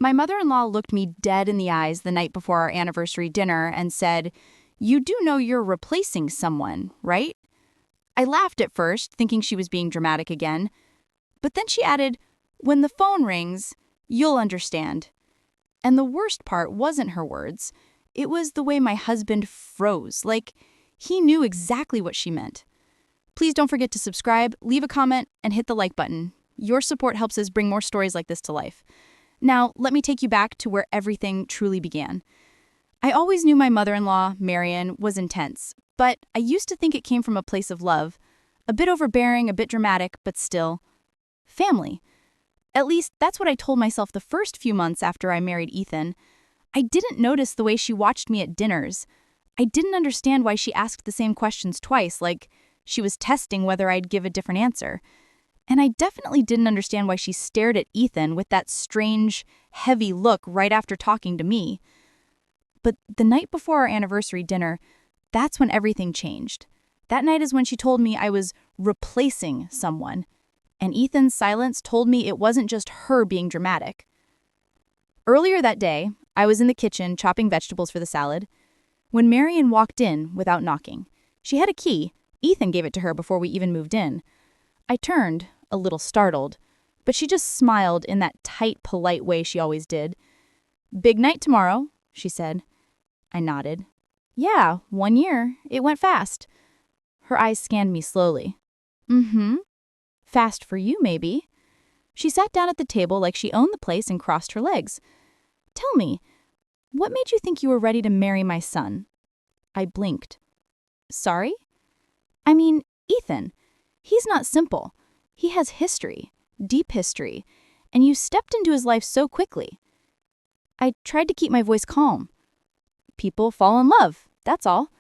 My mother-in-law looked me dead in the eyes the night before our anniversary dinner and said, "You do know you're replacing someone, right?" I laughed at first, thinking she was being dramatic again. But then she added, "When the phone rings, you'll understand." And the worst part wasn't her words. It was the way my husband froze, like he knew exactly what she meant. Please don't forget to subscribe, leave a comment, and hit the like button. Your support helps us bring more stories like this to life. Now, let me take you back to where everything truly began. I always knew my mother-in-law, Marion, was intense, but I used to think it came from a place of love. A bit overbearing, a bit dramatic, but still family. At least, that's what I told myself the first few months after I married Ethan. I didn't notice the way she watched me at dinners. I didn't understand why she asked the same questions twice, like she was testing whether I'd give a different answer. And I definitely didn't understand why she stared at Ethan with that strange, heavy look right after talking to me. But the night before our anniversary dinner, that's when everything changed. That night is when she told me I was replacing someone. And Ethan's silence told me it wasn't just her being dramatic. Earlier that day, I was in the kitchen chopping vegetables for the salad when Marion walked in without knocking. She had a key. Ethan gave it to her before we even moved in. I turned, a little startled, but she just smiled in that tight, polite way she always did. "Big night tomorrow," she said. I nodded. "Yeah, 1 year. It went fast." Her eyes scanned me slowly. "Mm-hmm. Fast for you, maybe." She sat down at the table like she owned the place and crossed her legs. "Tell me, what made you think you were ready to marry my son?" I blinked. "Sorry?" "I mean, Ethan. He's not simple. He has history, deep history, and you stepped into his life so quickly." I tried to keep my voice calm. "People fall in love, that's all."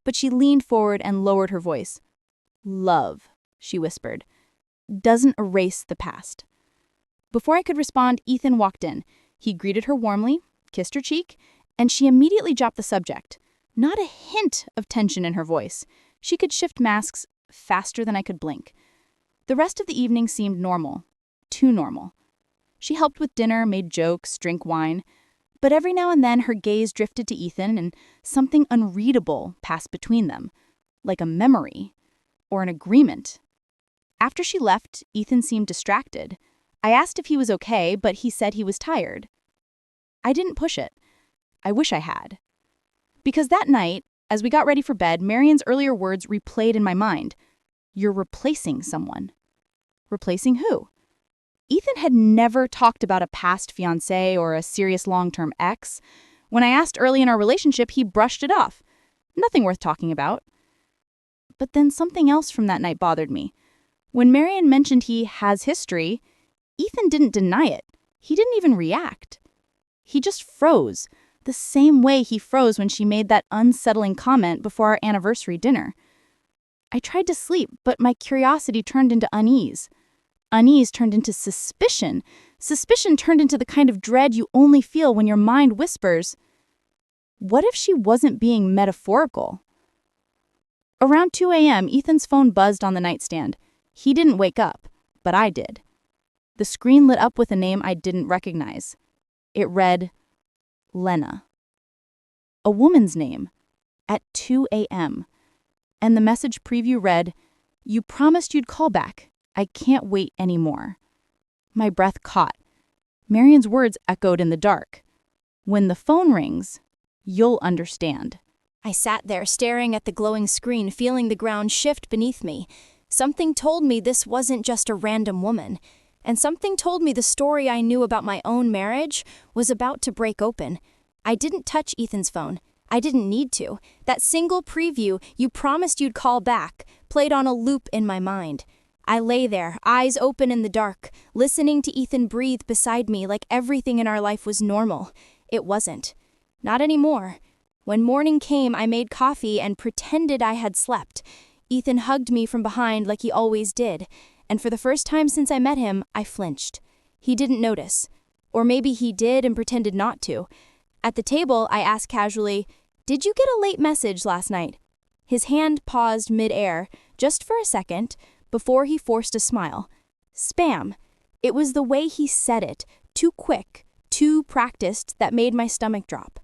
But she leaned forward and lowered her voice. "Love," she whispered, "doesn't erase the past." Before I could respond, Ethan walked in. He greeted her warmly, kissed her cheek, and she immediately dropped the subject. Not a hint of tension in her voice. She could shift masks faster than I could blink. The rest of the evening seemed normal. Too normal. She helped with dinner, made jokes, drank wine. But every now and then her gaze drifted to Ethan and something unreadable passed between them. Like a memory. Or an agreement. After she left, Ethan seemed distracted. I asked if he was okay, but he said he was tired. I didn't push it. I wish I had. Because that night, as we got ready for bed, Marion's earlier words replayed in my mind. "You're replacing someone." Replacing who? Ethan had never talked about a past fiancé or a serious long-term ex. When I asked early in our relationship, he brushed it off. Nothing worth talking about. But then something else from that night bothered me. When Marion mentioned he has history, Ethan didn't deny it. He didn't even react. He just froze, the same way he froze when she made that unsettling comment before our anniversary dinner. I tried to sleep, but my curiosity turned into unease. Unease turned into suspicion. Suspicion turned into the kind of dread you only feel when your mind whispers, what if she wasn't being metaphorical? Around 2 a.m., Ethan's phone buzzed on the nightstand. He didn't wake up, but I did. The screen lit up with a name I didn't recognize. It read, Lena. A woman's name, at 2 a.m. And the message preview read, "You promised you'd call back. I can't wait anymore." My breath caught. Marion's words echoed in the dark. "When the phone rings, you'll understand." I sat there staring at the glowing screen, feeling the ground shift beneath me. Something told me this wasn't just a random woman. And something told me the story I knew about my own marriage was about to break open. I didn't touch Ethan's phone. I didn't need to. That single preview, "You promised you'd call back," played on a loop in my mind. I lay there, eyes open in the dark, listening to Ethan breathe beside me like everything in our life was normal. It wasn't. Not anymore. When morning came, I made coffee and pretended I had slept. Ethan hugged me from behind like he always did, and for the first time since I met him, I flinched. He didn't notice. Or maybe he did and pretended not to. At the table, I asked casually, "Did you get a late message last night?" His hand paused mid-air, just for a second, before he forced a smile. Spam. It was the way he said it, too quick, too practiced that made my stomach drop.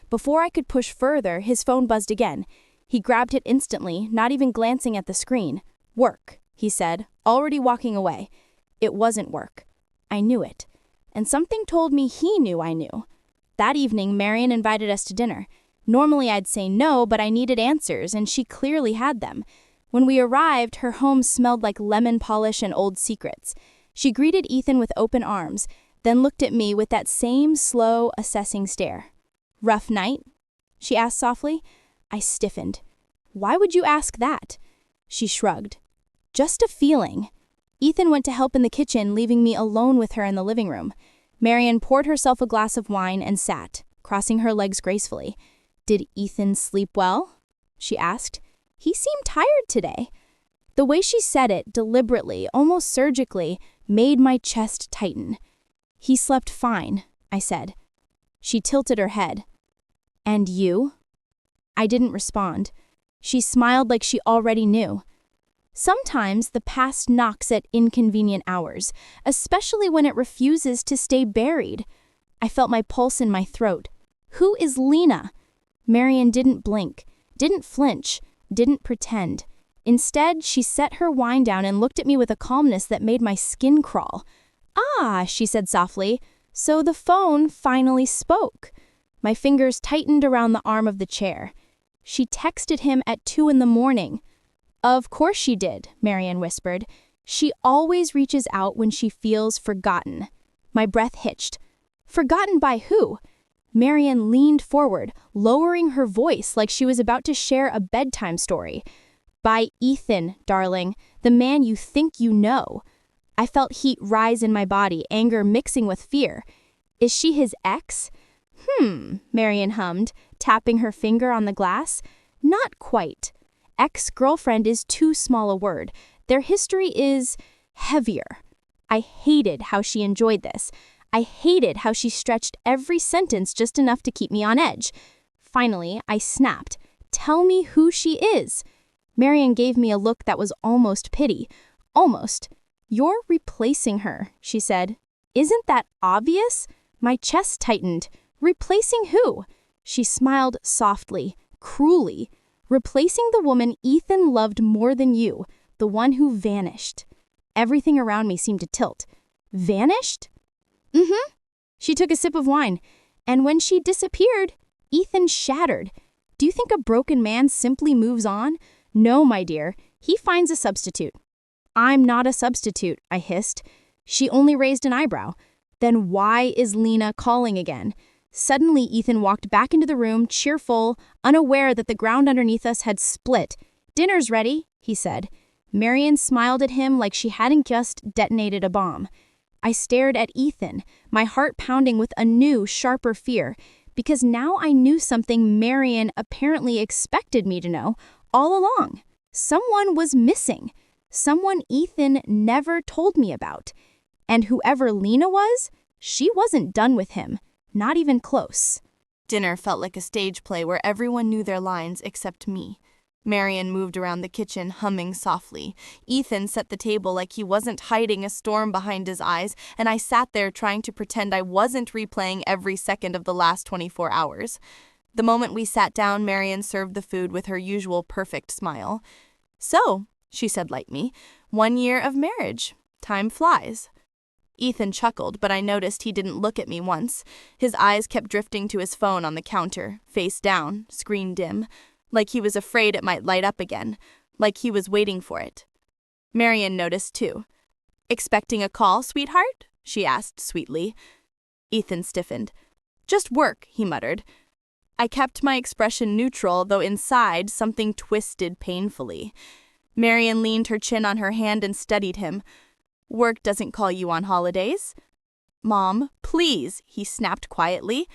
Before I could push further, his phone buzzed again. He grabbed it instantly, not even glancing at the screen. "Work," he said, already walking away. It wasn't work. I knew it. And something told me he knew I knew. That evening, Marion invited us to dinner. Normally I'd say no, but I needed answers, and she clearly had them. When we arrived, her home smelled like lemon polish and old secrets. She greeted Ethan with open arms, then looked at me with that same slow, assessing stare. "Rough night?" she asked softly. I stiffened. "Why would you ask that?" She shrugged. "Just a feeling." Ethan went to help in the kitchen, leaving me alone with her in the living room. Marion poured herself a glass of wine and sat, crossing her legs gracefully. "Did Ethan sleep well?" she asked. "He seemed tired today." The way she said it, deliberately, almost surgically, made my chest tighten. "He slept fine," I said. She tilted her head. "And you?" I didn't respond. She smiled like she already knew. Sometimes the past knocks at inconvenient hours, especially when it refuses to stay buried. I felt my pulse in my throat. Who is Lena? Marion didn't blink, didn't flinch, didn't pretend. Instead, she set her wine down and looked at me with a calmness that made my skin crawl. "Ah," she said softly, "so the phone finally spoke." My fingers tightened around the arm of the chair. "She texted him at 2 a.m. "Of course she did," Marion whispered. "She always reaches out when she feels forgotten." My breath hitched. Forgotten by who? Marion leaned forward, lowering her voice like she was about to share a bedtime story. "By Ethan, darling, the man you think you know." I felt heat rise in my body, anger mixing with fear. "Is she his ex?" Marion hummed, tapping her finger on the glass. "Not quite. Ex-girlfriend is too small a word. Their history is heavier." I hated how she enjoyed this. I hated how she stretched every sentence just enough to keep me on edge. Finally, I snapped. "Tell me who she is." Marion gave me a look that was almost pity. Almost. "You're replacing her," she said. "Isn't that obvious?" My chest tightened. "Replacing who?" She smiled softly, cruelly. "Replacing the woman Ethan loved more than you, the one who vanished." Everything around me seemed to tilt. "Vanished?" She took a sip of wine. "And when she disappeared, Ethan shattered. Do you think a broken man simply moves on? No, my dear. He finds a substitute." "I'm not a substitute," I hissed. She only raised an eyebrow. "Then why is Lena calling again?" Suddenly, Ethan walked back into the room, cheerful, unaware that the ground underneath us had split. "Dinner's ready," he said. Marion smiled at him like she hadn't just detonated a bomb. I stared at Ethan, my heart pounding with a new, sharper fear, because now I knew something Marion apparently expected me to know all along. Someone was missing. Someone Ethan never told me about. And whoever Lena was, she wasn't done with him. Not even close. Dinner felt like a stage play where everyone knew their lines except me. Marion moved around the kitchen, humming softly. Ethan set the table like he wasn't hiding a storm behind his eyes, and I sat there trying to pretend I wasn't replaying every second of the last 24 hours. The moment we sat down, Marion served the food with her usual perfect smile. "So," she said lightly, "1 year of marriage. Time flies." Ethan chuckled, but I noticed he didn't look at me once. His eyes kept drifting to his phone on the counter, face down, screen dim, like he was afraid it might light up again, like he was waiting for it. Marion noticed too. "Expecting a call, sweetheart?" she asked sweetly. Ethan stiffened. "Just work," he muttered. I kept my expression neutral, though inside something twisted painfully. Marion leaned her chin on her hand and studied him. "Work doesn't call you on holidays." "Mom, please," he snapped quietly.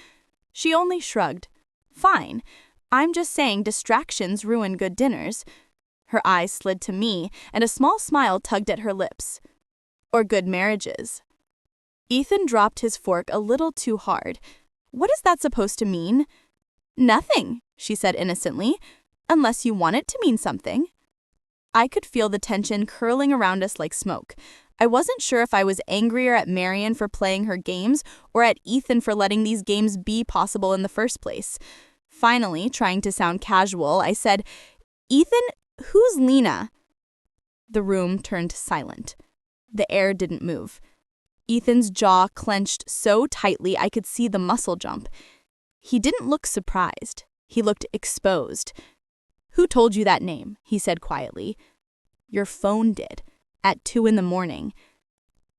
She only shrugged. "Fine. I'm just saying distractions ruin good dinners." Her eyes slid to me, and a small smile tugged at her lips. "Or good marriages." Ethan dropped his fork a little too hard. "What is that supposed to mean?" "Nothing," she said innocently, "unless you want it to mean something." I could feel the tension curling around us like smoke. I wasn't sure if I was angrier at Marion for playing her games or at Ethan for letting these games be possible in the first place. Finally, trying to sound casual, I said, "Ethan, who's Lena?" The room turned silent. The air didn't move. Ethan's jaw clenched so tightly I could see the muscle jump. He didn't look surprised. He looked exposed. "Who told you that name?" he said quietly. "Your phone did. At 2 a.m.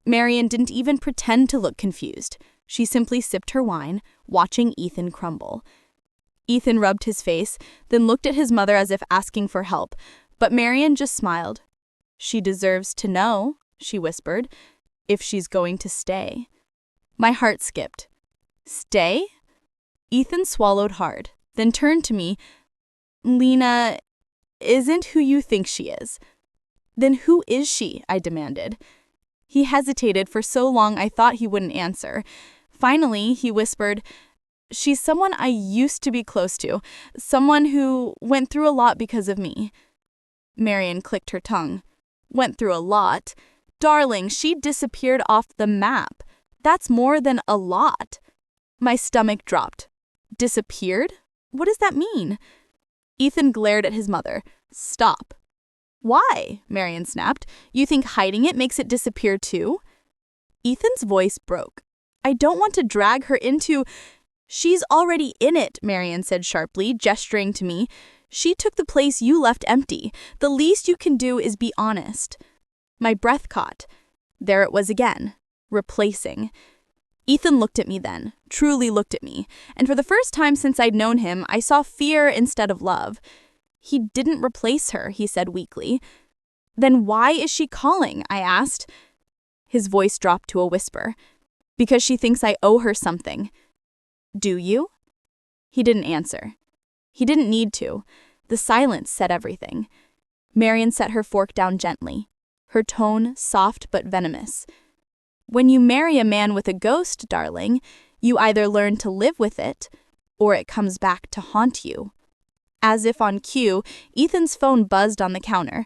Marion didn't even pretend to look confused. She simply sipped her wine, watching Ethan crumble. Ethan rubbed his face, then looked at his mother as if asking for help, but Marion just smiled. "She deserves to know," she whispered, "if she's going to stay." My heart skipped. "Stay?" Ethan swallowed hard, then turned to me. "Lena isn't who you think she is." "Then who is she?" I demanded. He hesitated for so long I thought he wouldn't answer. Finally, he whispered, "She's someone I used to be close to, someone who went through a lot because of me." Marion clicked her tongue. "Went through a lot? Darling, she disappeared off the map. That's more than a lot." My stomach dropped. "Disappeared? What does that mean?" Ethan glared at his mother. "Stop." "Why?" Marion snapped. "You think hiding it makes it disappear too?" Ethan's voice broke. "I don't want to drag her into—" "She's already in it," Marion said sharply, gesturing to me. "She took the place you left empty. The least you can do is be honest." My breath caught. There it was again. Replacing. Ethan looked at me then, truly looked at me, and for the first time since I'd known him, I saw fear instead of love. "He didn't replace her," he said weakly. "Then why is she calling?" I asked. His voice dropped to a whisper. "Because she thinks I owe her something." "Do you?" He didn't answer. He didn't need to. The silence said everything. Marion set her fork down gently, her tone soft but venomous. "When you marry a man with a ghost, darling, you either learn to live with it, or it comes back to haunt you." As if on cue, Ethan's phone buzzed on the counter.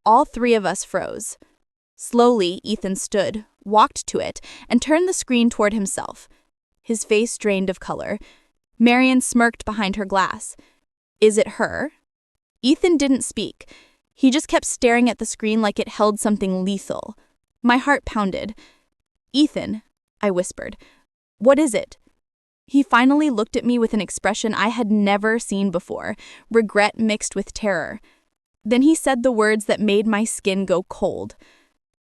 All three of us froze. Slowly, Ethan stood, walked to it, and turned the screen toward himself. His face drained of color. Marion smirked behind her glass. "Is it her?" Ethan didn't speak. He just kept staring at the screen like it held something lethal. My heart pounded. "Ethan," I whispered, "what is it?" He finally looked at me with an expression I had never seen before, regret mixed with terror. Then he said the words that made my skin go cold.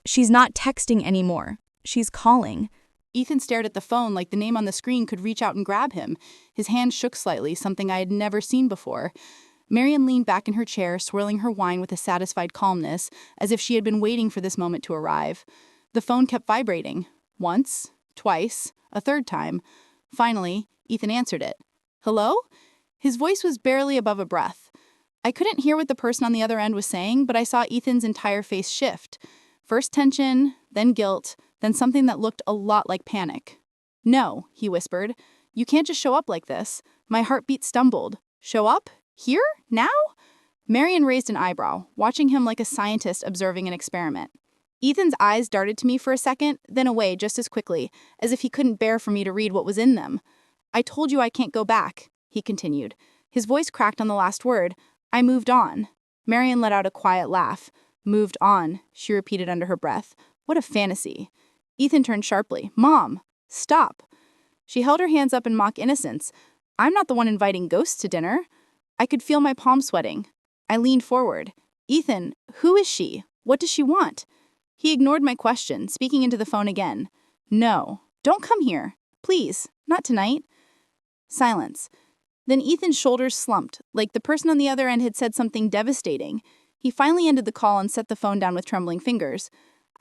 "She's not texting anymore. She's calling." Ethan stared at the phone like the name on the screen could reach out and grab him. His hand shook slightly, something I had never seen before. Marion leaned back in her chair, swirling her wine with a satisfied calmness, as if she had been waiting for this moment to arrive. The phone kept vibrating. Once, twice, a third time. Finally, Ethan answered it. "Hello?" His voice was barely above a breath. I couldn't hear what the person on the other end was saying, but I saw Ethan's entire face shift. First tension, then guilt, then something that looked a lot like panic. "No," he whispered. "You can't just show up like this." My heartbeat stumbled. "Show up? Here? Now?" Marion raised an eyebrow, watching him like a scientist observing an experiment. Ethan's eyes darted to me for a second, then away just as quickly, as if he couldn't bear for me to read what was in them. "I told you I can't go back," he continued. His voice cracked on the last word. "I moved on." Marion let out a quiet laugh. "Moved on," she repeated under her breath. What a fantasy. Ethan turned sharply. "Mom, stop." She held her hands up in mock innocence. "I'm not the one inviting ghosts to dinner." I could feel my palms sweating. I leaned forward. "Ethan, who is she? What does she want?" He ignored my question, speaking into the phone again. "No, don't come here. Please, not tonight." Silence. Then Ethan's shoulders slumped, like the person on the other end had said something devastating. He finally ended the call and set the phone down with trembling fingers.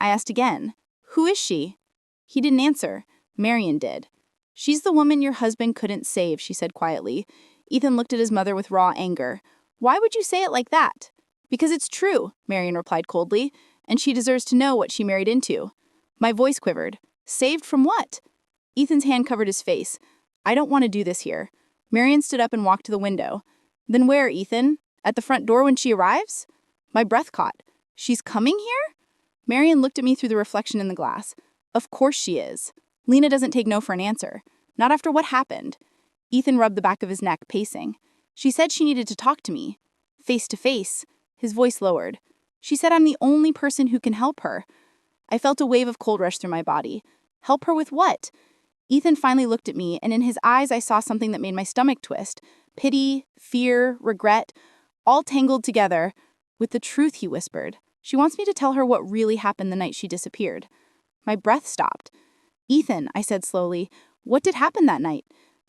I asked again, "Who is she?" He didn't answer. Marion did. "She's the woman your husband couldn't save," she said quietly. Ethan looked at his mother with raw anger. "Why would you say it like that?" "Because it's true," Marion replied coldly, "and she deserves to know what she married into." My voice quivered. "Saved from what?" Ethan's hand covered his face. "I don't want to do this here." Marion stood up and walked to the window. "Then where, Ethan? At the front door when she arrives?" My breath caught. She's coming here? Marian looked at me through the reflection in the glass. Of course she is. Lena doesn't take no for an answer. Not after what happened. Ethan rubbed the back of his neck, pacing. She said she needed to talk to me. Face to face. His voice lowered. She said I'm the only person who can help her. I felt a wave of cold rush through my body. Help her with what? Ethan finally looked at me, and in his eyes I saw something that made my stomach twist. Pity, fear, regret, all tangled together. With the truth, he whispered. She wants me to tell her what really happened the night she disappeared. My breath stopped. Ethan, I said slowly, what did happen that night?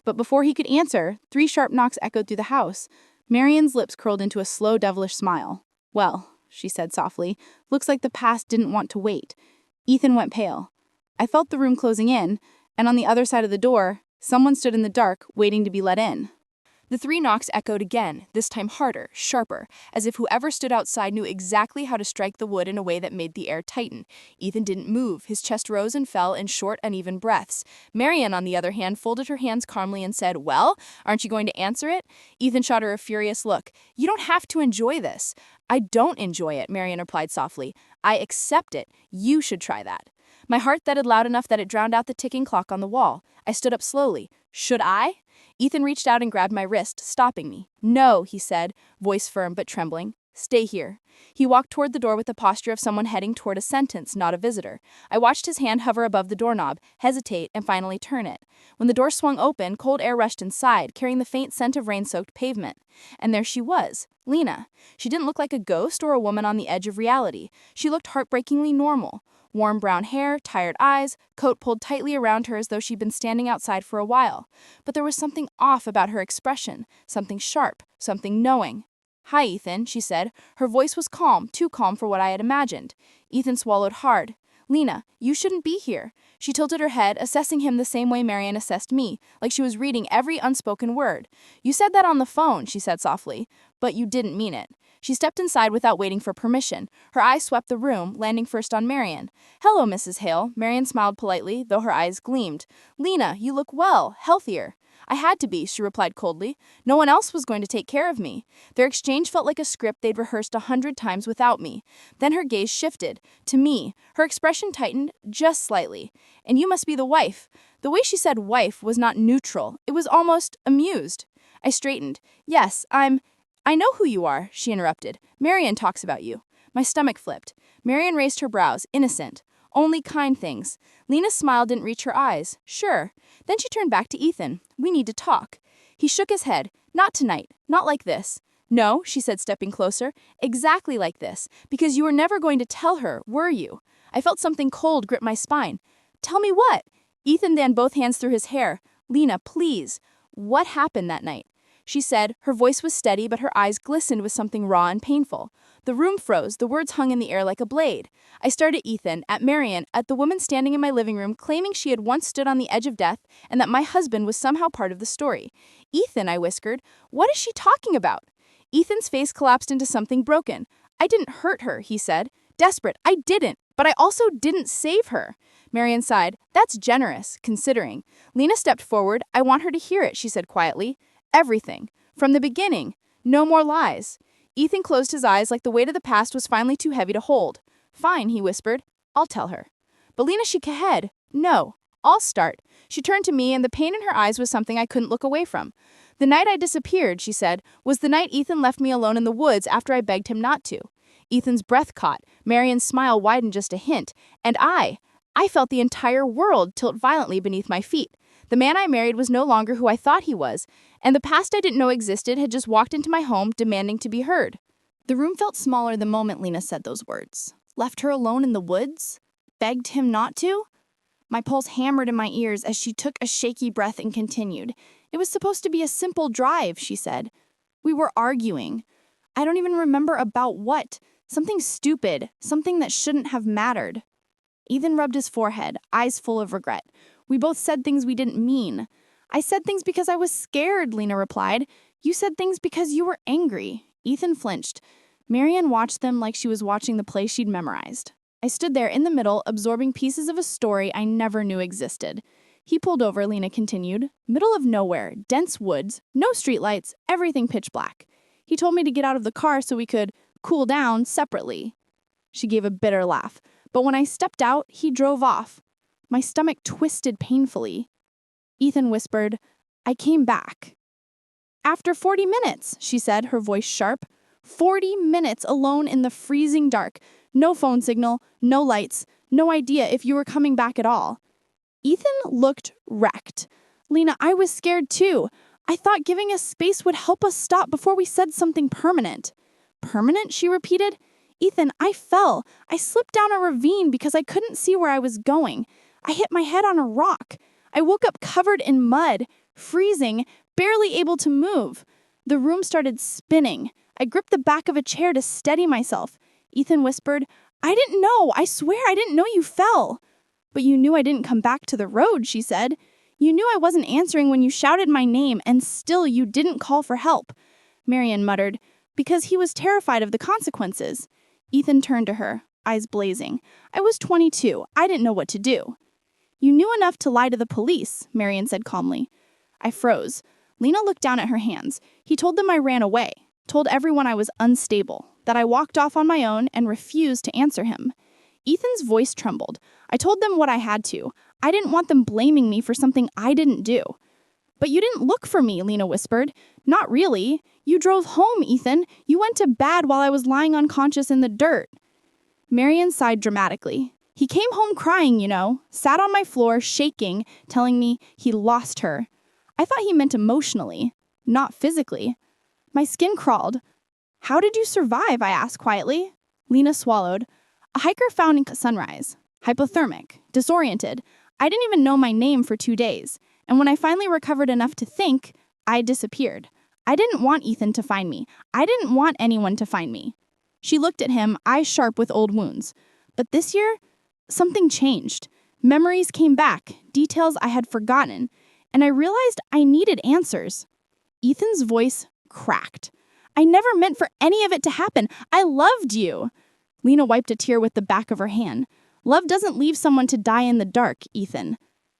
But before he could answer, 3 sharp knocks echoed through the house. Marian's lips curled into a slow, devilish smile. Well, she said softly, looks like the past didn't want to wait. Ethan went pale. I felt the room closing in, and on the other side of the door, someone stood in the dark, waiting to be let in. The 3 knocks echoed again, this time harder, sharper, as if whoever stood outside knew exactly how to strike the wood in a way that made the air tighten. Ethan didn't move. His chest rose and fell in short, uneven breaths. Marian, on the other hand, folded her hands calmly and said, Well, aren't you going to answer it? Ethan shot her a furious look. You don't have to enjoy this. I don't enjoy it, Marian replied softly. I accept it. You should try that. My heart thudded loud enough that it drowned out the ticking clock on the wall. I stood up slowly. Should I? Ethan reached out and grabbed my wrist, stopping me. No, he said, voice firm but trembling. Stay here. He walked toward the door with the posture of someone heading toward a sentence, not a visitor. I watched his hand hover above the doorknob, hesitate, and finally turn it. When the door swung open, cold air rushed inside, carrying the faint scent of rain-soaked pavement. And there she was, Lena. She didn't look like a ghost or a woman on the edge of reality. She looked heartbreakingly normal. Warm brown hair, tired eyes, coat pulled tightly around her as though she'd been standing outside for a while. But there was something off about her expression, something sharp, something knowing. Hi, Ethan, she said. Her voice was calm, too calm for what I had imagined. Ethan swallowed hard. Lena, you shouldn't be here. She tilted her head, assessing him the same way Marian assessed me, like she was reading every unspoken word. You said that on the phone, she said softly, but you didn't mean it. She stepped inside without waiting for permission. Her eyes swept the room, landing first on Marian. Hello, Mrs. Hale. Marian smiled politely, though her eyes gleamed. Lena, you look well, healthier. I had to be, she replied coldly. No one else was going to take care of me. Their exchange felt like a script they'd rehearsed 100 times without me. Then her gaze shifted. To me. Her expression tightened just slightly. And you must be the wife. The way she said wife was not neutral. It was almost amused. I straightened. Yes, I know who you are, she interrupted. Marian talks about you. My stomach flipped. Marian raised her brows, innocent. Only kind things. Lena's smile didn't reach her eyes. Sure. Then she turned back to Ethan. We need to talk. He shook his head. Not tonight. Not like this. No, she said, stepping closer. Exactly like this. Because you were never going to tell her, were you? I felt something cold grip my spine. Tell me what? Ethan ran both hands through his hair. Lena, please. What happened that night? She said. Her voice was steady, but her eyes glistened with something raw and painful. The room froze. The words hung in the air like a blade. I stared at Ethan, at Marian, at the woman standing in my living room claiming she had once stood on the edge of death and that my husband was somehow part of the story. Ethan, I whispered, what is she talking about? Ethan's face collapsed into something broken. I didn't hurt her, he said. Desperate, I didn't, but I also didn't save her. Marian sighed. That's generous, considering. Lena stepped forward. I want her to hear it, she said quietly. Everything. From the beginning. No more lies. Ethan closed his eyes like the weight of the past was finally too heavy to hold. Fine, he whispered. I'll tell her. But Lena shook her head. No. I'll start. She turned to me, and the pain in her eyes was something I couldn't look away from. The night I disappeared, she said, was the night Ethan left me alone in the woods after I begged him not to. Ethan's breath caught. Marian's smile widened just a hint. And I felt the entire world tilt violently beneath my feet. The man I married was no longer who I thought he was, and the past I didn't know existed had just walked into my home demanding to be heard. The room felt smaller the moment Lena said those words. Left her alone in the woods? Begged him not to? My pulse hammered in my ears as she took a shaky breath and continued. It was supposed to be a simple drive, she said. We were arguing. I don't even remember about what. Something stupid, something that shouldn't have mattered. Ethan rubbed his forehead, eyes full of regret. We both said things we didn't mean. I said things because I was scared, Lena replied. You said things because you were angry. Ethan flinched. Marian watched them like she was watching the play she'd memorized. I stood there in the middle, absorbing pieces of a story I never knew existed. He pulled over, Lena continued. Middle of nowhere, dense woods, no streetlights, everything pitch black. He told me to get out of the car so we could, cool down separately." She gave a bitter laugh. "But when I stepped out, he drove off." My stomach twisted painfully. Ethan whispered, "I came back." "After 40 minutes," she said, her voice sharp. 40 minutes alone in the freezing dark. No phone signal, no lights, no idea if you were coming back at all. Ethan looked wrecked. "Lena, I was scared too. I thought giving us space would help us stop before we said something permanent." "Permanent?" she repeated. "Ethan, I fell. I slipped down a ravine because I couldn't see where I was going. I hit my head on a rock. I woke up covered in mud, freezing, barely able to move. The room started spinning. I gripped the back of a chair to steady myself." Ethan whispered, "I didn't know. I swear I didn't know you fell." "But you knew I didn't come back to the road," she said. "You knew I wasn't answering when you shouted my name, and still you didn't call for help." Marian muttered, "Because he was terrified of the consequences." Ethan turned to her, eyes blazing. "I was 22. I didn't know what to do." "You knew enough to lie to the police," Marian said calmly. I froze. Lena looked down at her hands. "He told them I ran away, told everyone I was unstable, that I walked off on my own and refused to answer him." Ethan's voice trembled. "I told them what I had to. I didn't want them blaming me for something I didn't do." "But you didn't look for me," Lena whispered. "Not really. You drove home, Ethan. You went to bed while I was lying unconscious in the dirt." Marian sighed dramatically. "He came home crying, sat on my floor, shaking, telling me he lost her. I thought he meant emotionally, not physically." My skin crawled. "How did you survive?" I asked quietly. Lena swallowed. "A hiker found sunrise. Hypothermic. Disoriented. I didn't even know my name for 2 days. And when I finally recovered enough to think, I disappeared. I didn't want Ethan to find me. I didn't want anyone to find me." She looked at him, eyes sharp with old wounds. "But this year, something changed. Memories came back, details I had forgotten, and I realized I needed answers." Ethan's voice cracked. "I never meant for any of it to happen. I loved you." Lena wiped a tear with the back of her hand. "Love doesn't leave someone to die in the dark, Ethan."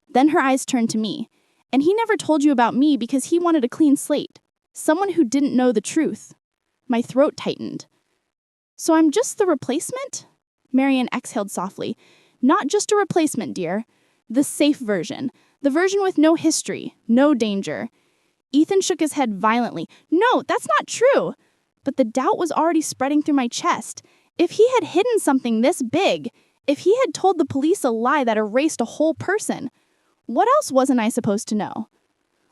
Then her eyes turned to me. "And he never told you about me because he wanted a clean slate. Someone who didn't know the truth." My throat tightened. "So I'm just the replacement?" Marian exhaled softly. "Not just a replacement, dear. The safe version. The version with no history, no danger." Ethan shook his head violently. "No, that's not true." But the doubt was already spreading through my chest. If he had hidden something this big, if he had told the police a lie that erased a whole person, what else wasn't I supposed to know?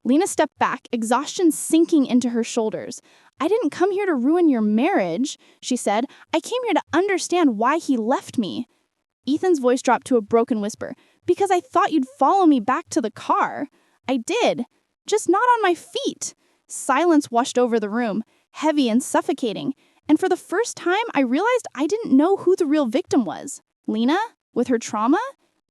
Lena stepped back, exhaustion sinking into her shoulders. "I didn't come here to ruin your marriage," she said. "I came here to understand why he left me." Ethan's voice dropped to a broken whisper. "Because I thought you'd follow me back to the car. I did. Just not on my feet." Silence washed over the room, heavy and suffocating. And for the first time, I realized I didn't know who the real victim was. Lena, with her trauma?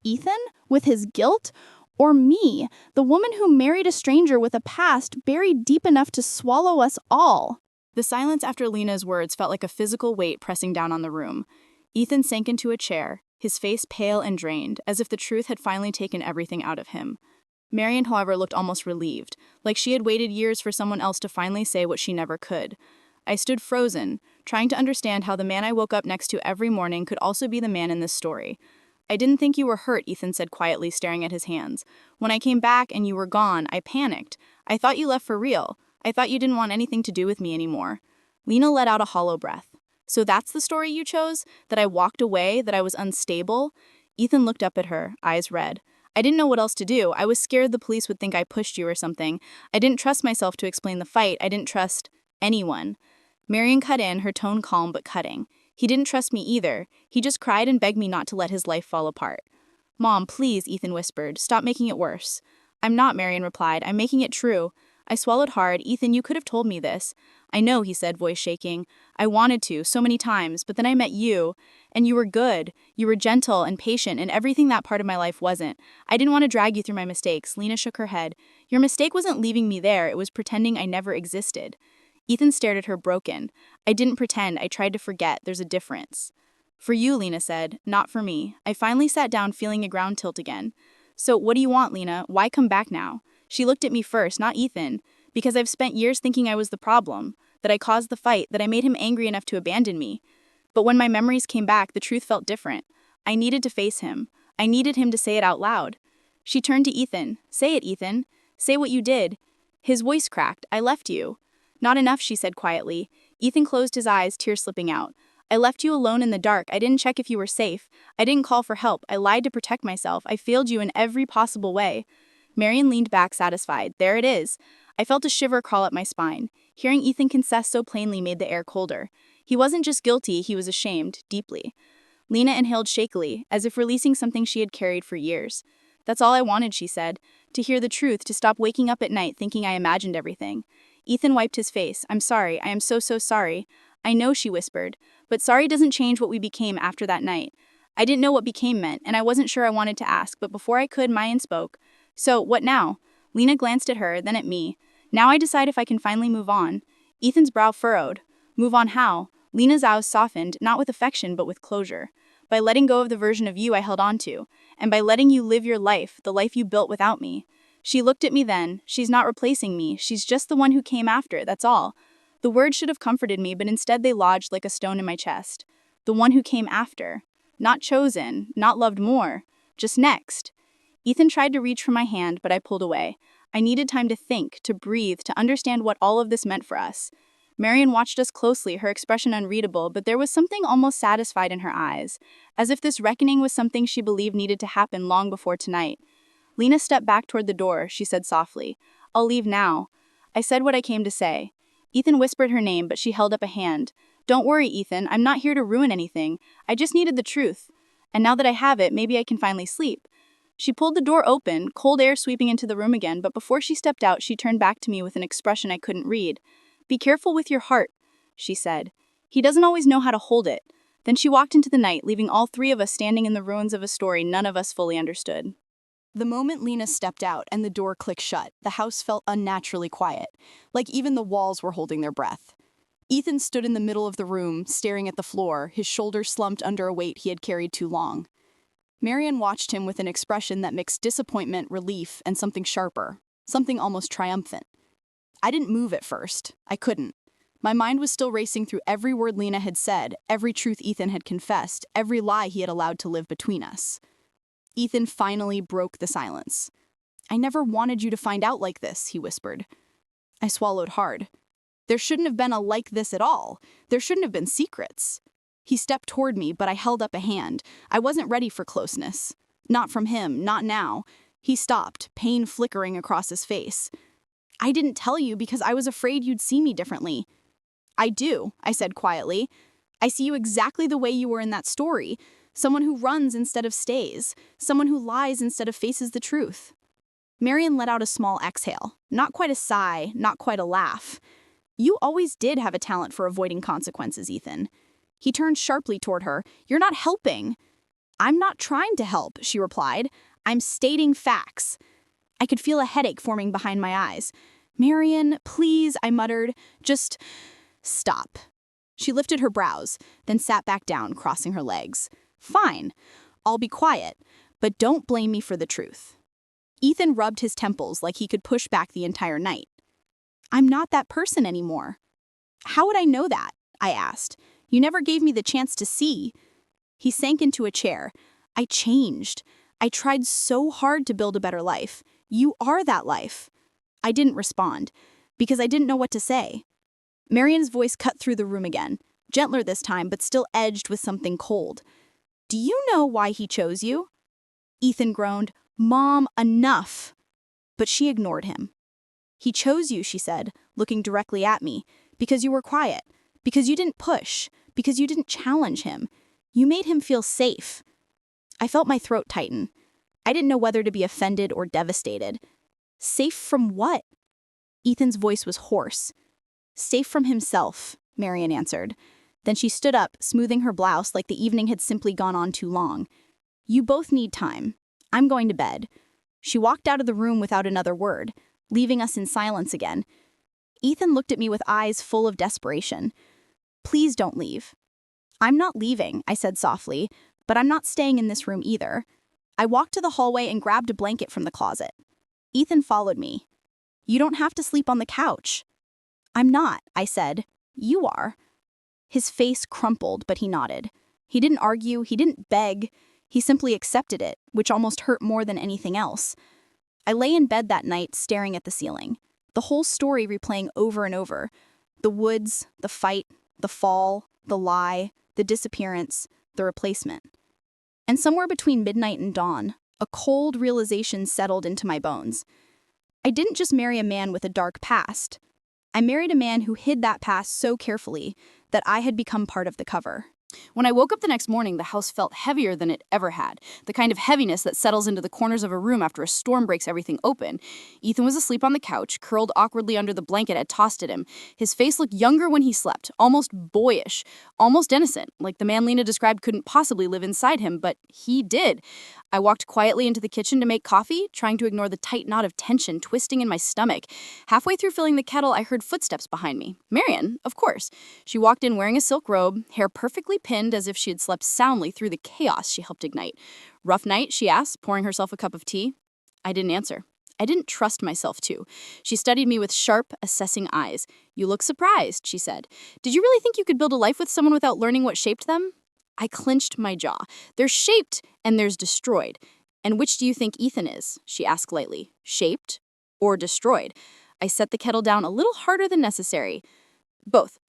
Ethan, with his guilt? Or me, the woman who married a stranger with a past buried deep enough to swallow us all? The silence after Lena's words felt like a physical weight pressing down on the room. Ethan sank into a chair, his face pale and drained, as if the truth had finally taken everything out of him. Marian, however, looked almost relieved, like she had waited years for someone else to finally say what she never could. I stood frozen, trying to understand how the man I woke up next to every morning could also be the man in this story. "I didn't think you were hurt," Ethan said quietly, staring at his hands. "When I came back and you were gone, I panicked. I thought you left for real. I thought you didn't want anything to do with me anymore." Lena let out a hollow breath. "So that's the story you chose? That I walked away? That I was unstable?" Ethan looked up at her, eyes red. "I didn't know what else to do. I was scared the police would think I pushed you or something. I didn't trust myself to explain the fight. I didn't trust anyone." Marian cut in, her tone calm but cutting. "He didn't trust me either. He just cried and begged me not to let his life fall apart." "Mom, please," Ethan whispered. "Stop making it worse." "I'm not," Marian replied. "I'm making it true." I swallowed hard. "Ethan, you could have told me this." "I know," he said, voice shaking. "I wanted to, so many times, but then I met you, and you were good. You were gentle and patient, and everything that part of my life wasn't. I didn't want to drag you through my mistakes." Lena shook her head. "Your mistake wasn't leaving me there. It was pretending I never existed." Ethan stared at her, broken. "I didn't pretend. I tried to forget. There's a difference." "For you," Lena said, "not for me." I finally sat down, feeling a ground tilt again. "So what do you want, Lena? Why come back now?" She looked at me first, not Ethan. "Because I've spent years thinking I was the problem. that I caused the fight, that I made him angry enough to abandon me. But when my memories came back, the truth felt different. I needed to face him. I needed him to say it out loud. She turned to Ethan. Say it, Ethan. Say what you did. His voice cracked. I left you. Not enough, she said quietly. Ethan closed his eyes, tears slipping out. I left you alone in the dark. I didn't check if you were safe. I didn't call for help. I lied to protect myself. I failed you in every possible way. Marion leaned back, satisfied. There it is. I felt a shiver crawl up my spine. Hearing Ethan confess so plainly made the air colder. He wasn't just guilty, he was ashamed, deeply. Lena inhaled shakily, as if releasing something she had carried for years. That's all I wanted, she said. To hear the truth, to stop waking up at night thinking I imagined everything. Ethan wiped his face. I'm sorry. I am so sorry. I know, she whispered. But sorry doesn't change what we became after that night. I didn't know what became meant, and I wasn't sure I wanted to ask, but before I could, Mayan spoke. So, what now? Lena glanced at her, then at me. Now I decide if I can finally move on. Ethan's brow furrowed. Move on how? Lena's eyes softened, not with affection, but with closure. By letting go of the version of you I held on to, and by letting you live your life, the life you built without me. She looked at me then. She's not replacing me, she's just the one who came after, that's all. The words should have comforted me, but instead they lodged like a stone in my chest. The one who came after. Not chosen, not loved more. Just next. Ethan tried to reach for my hand, but I pulled away. I needed time to think, to breathe, to understand what all of this meant for us. Marion watched us closely, her expression unreadable, but there was something almost satisfied in her eyes, as if this reckoning was something she believed needed to happen long before tonight. Lena stepped back toward the door, she said softly. I'll leave now. I said what I came to say. Ethan whispered her name, but she held up a hand. Don't worry, Ethan, I'm not here to ruin anything. I just needed the truth. And now that I have it, maybe I can finally sleep. She pulled the door open, cold air sweeping into the room again, but before she stepped out, she turned back to me with an expression I couldn't read. Be careful with your heart, she said. He doesn't always know how to hold it. Then she walked into the night, leaving all three of us standing in the ruins of a story none of us fully understood. The moment Lena stepped out and the door clicked shut, the house felt unnaturally quiet, like even the walls were holding their breath. Ethan stood in the middle of the room, staring at the floor, his shoulders slumped under a weight he had carried too long. Marion watched him with an expression that mixed disappointment, relief, and something sharper, something almost triumphant. I didn't move at first. I couldn't. My mind was still racing through every word Lena had said, every truth Ethan had confessed, every lie he had allowed to live between us. Ethan finally broke the silence. I never wanted you to find out like this, he whispered. I swallowed hard. There shouldn't have been a like this at all. There shouldn't have been secrets. He stepped toward me, but I held up a hand. I wasn't ready for closeness. Not from him, not now. He stopped, pain flickering across his face. I didn't tell you because I was afraid you'd see me differently. I do, I said quietly. I see you exactly the way you were in that story. Someone who runs instead of stays. Someone who lies instead of faces the truth. Marion let out a small exhale. Not quite a sigh, not quite a laugh. You always did have a talent for avoiding consequences, Ethan. He turned sharply toward her. You're not helping. I'm not trying to help, she replied. I'm stating facts. I could feel a headache forming behind my eyes. Marion, please, I muttered. Just stop. She lifted her brows, then sat back down, crossing her legs. Fine. I'll be quiet, but don't blame me for the truth. Ethan rubbed his temples like he could push back the entire night. I'm not that person anymore. How would I know that? I asked. You never gave me the chance to see. He sank into a chair. I changed. I tried so hard to build a better life. You are that life. I didn't respond, because I didn't know what to say. Marion's voice cut through the room again, gentler this time, but still edged with something cold. Do you know why he chose you? Ethan groaned, Mom, enough. But she ignored him. He chose you, she said, looking directly at me, because you were quiet, because you didn't push, because you didn't challenge him. You made him feel safe. I felt my throat tighten. I didn't know whether to be offended or devastated. Safe from what? Ethan's voice was hoarse. Safe from himself, Marion answered. Then she stood up, smoothing her blouse like the evening had simply gone on too long. You both need time. I'm going to bed. She walked out of the room without another word, leaving us in silence again. Ethan looked at me with eyes full of desperation. Please don't leave. I'm not leaving, I said softly, but I'm not staying in this room either. I walked to the hallway and grabbed a blanket from the closet. Ethan followed me. You don't have to sleep on the couch. I'm not, I said, You are. His face crumpled, but he nodded. He didn't argue, he didn't beg. He simply accepted it, which almost hurt more than anything else. I lay in bed that night, staring at the ceiling. The whole story replaying over and over. The woods, the fight, the fall, the lie, the disappearance, the replacement. And somewhere between midnight and dawn, a cold realization settled into my bones. I didn't just marry a man with a dark past. I married a man who hid that past so carefully that I had become part of the cover. When I woke up the next morning, the house felt heavier than it ever had, the kind of heaviness that settles into the corners of a room after a storm breaks everything open. Ethan was asleep on the couch, curled awkwardly under the blanket I'd tossed at him. His face looked younger when he slept, almost boyish, almost innocent, like the man Lena described couldn't possibly live inside him, but he did. I walked quietly into the kitchen to make coffee, trying to ignore the tight knot of tension twisting in my stomach. Halfway through filling the kettle, I heard footsteps behind me. Marian, of course. She walked in wearing a silk robe, hair perfectly pinned as if she had slept soundly through the chaos she helped ignite. "Rough night?" she asked, pouring herself a cup of tea. I didn't answer. I didn't trust myself to. She studied me with sharp, assessing eyes. "You look surprised," she said. "Did you really think you could build a life with someone without learning what shaped them?" I clenched my jaw. "There's shaped and there's destroyed. And which do you think Ethan is?" she asked lightly. "Shaped or destroyed?" I set the kettle down a little harder than necessary. "Both."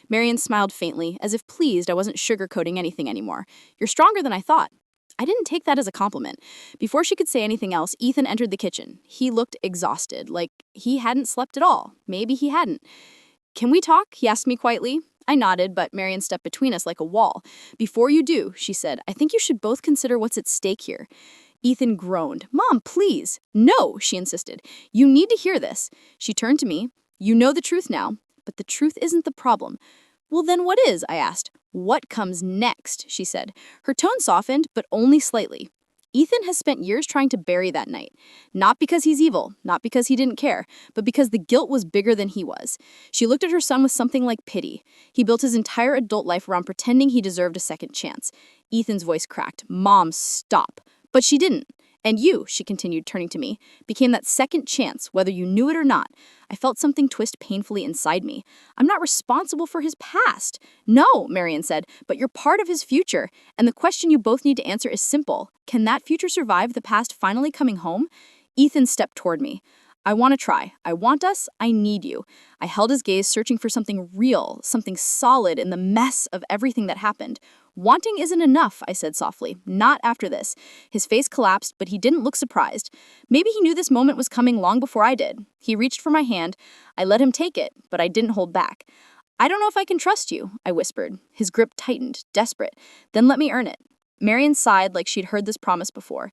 Marian smiled faintly, as if pleased I wasn't sugarcoating anything anymore. "You're stronger than I thought." I didn't take that as a compliment. Before she could say anything else, Ethan entered the kitchen. He looked exhausted, like he hadn't slept at all. Maybe he hadn't. "Can we talk?" he asked me quietly. I nodded, but Marian stepped between us like a wall. "Before you do," she said, "I think you should both consider what's at stake here." Ethan groaned. "Mom, please." "No," she insisted. "You need to hear this." She turned to me. "You know the truth now, but the truth isn't the problem." "Well, then what is?" I asked. "What comes next?" she said. Her tone softened, but only slightly. Ethan has spent years trying to bury that night. Not because he's evil, not because he didn't care, but because the guilt was bigger than he was. She looked at her son with something like pity. He built his entire adult life around pretending he deserved a second chance. Ethan's voice cracked. "Mom, stop." But she didn't. "And you," she continued, turning to me, "became that second chance, whether you knew it or not." I felt something twist painfully inside me. "I'm not responsible for his past." "No," Marian said, "but you're part of his future. And the question you both need to answer is simple. Can that future survive the past finally coming home?" Ethan stepped toward me. "I want to try. I want us. I need you." I held his gaze, searching for something real, something solid in the mess of everything that happened. "Wanting isn't enough," I said softly. "Not after this." His face collapsed, but he didn't look surprised. Maybe he knew this moment was coming long before I did. He reached for my hand. I let him take it, but I didn't hold back. "I don't know if I can trust you," I whispered. His grip tightened, desperate. "Then let me earn it." Marian sighed like she'd heard this promise before.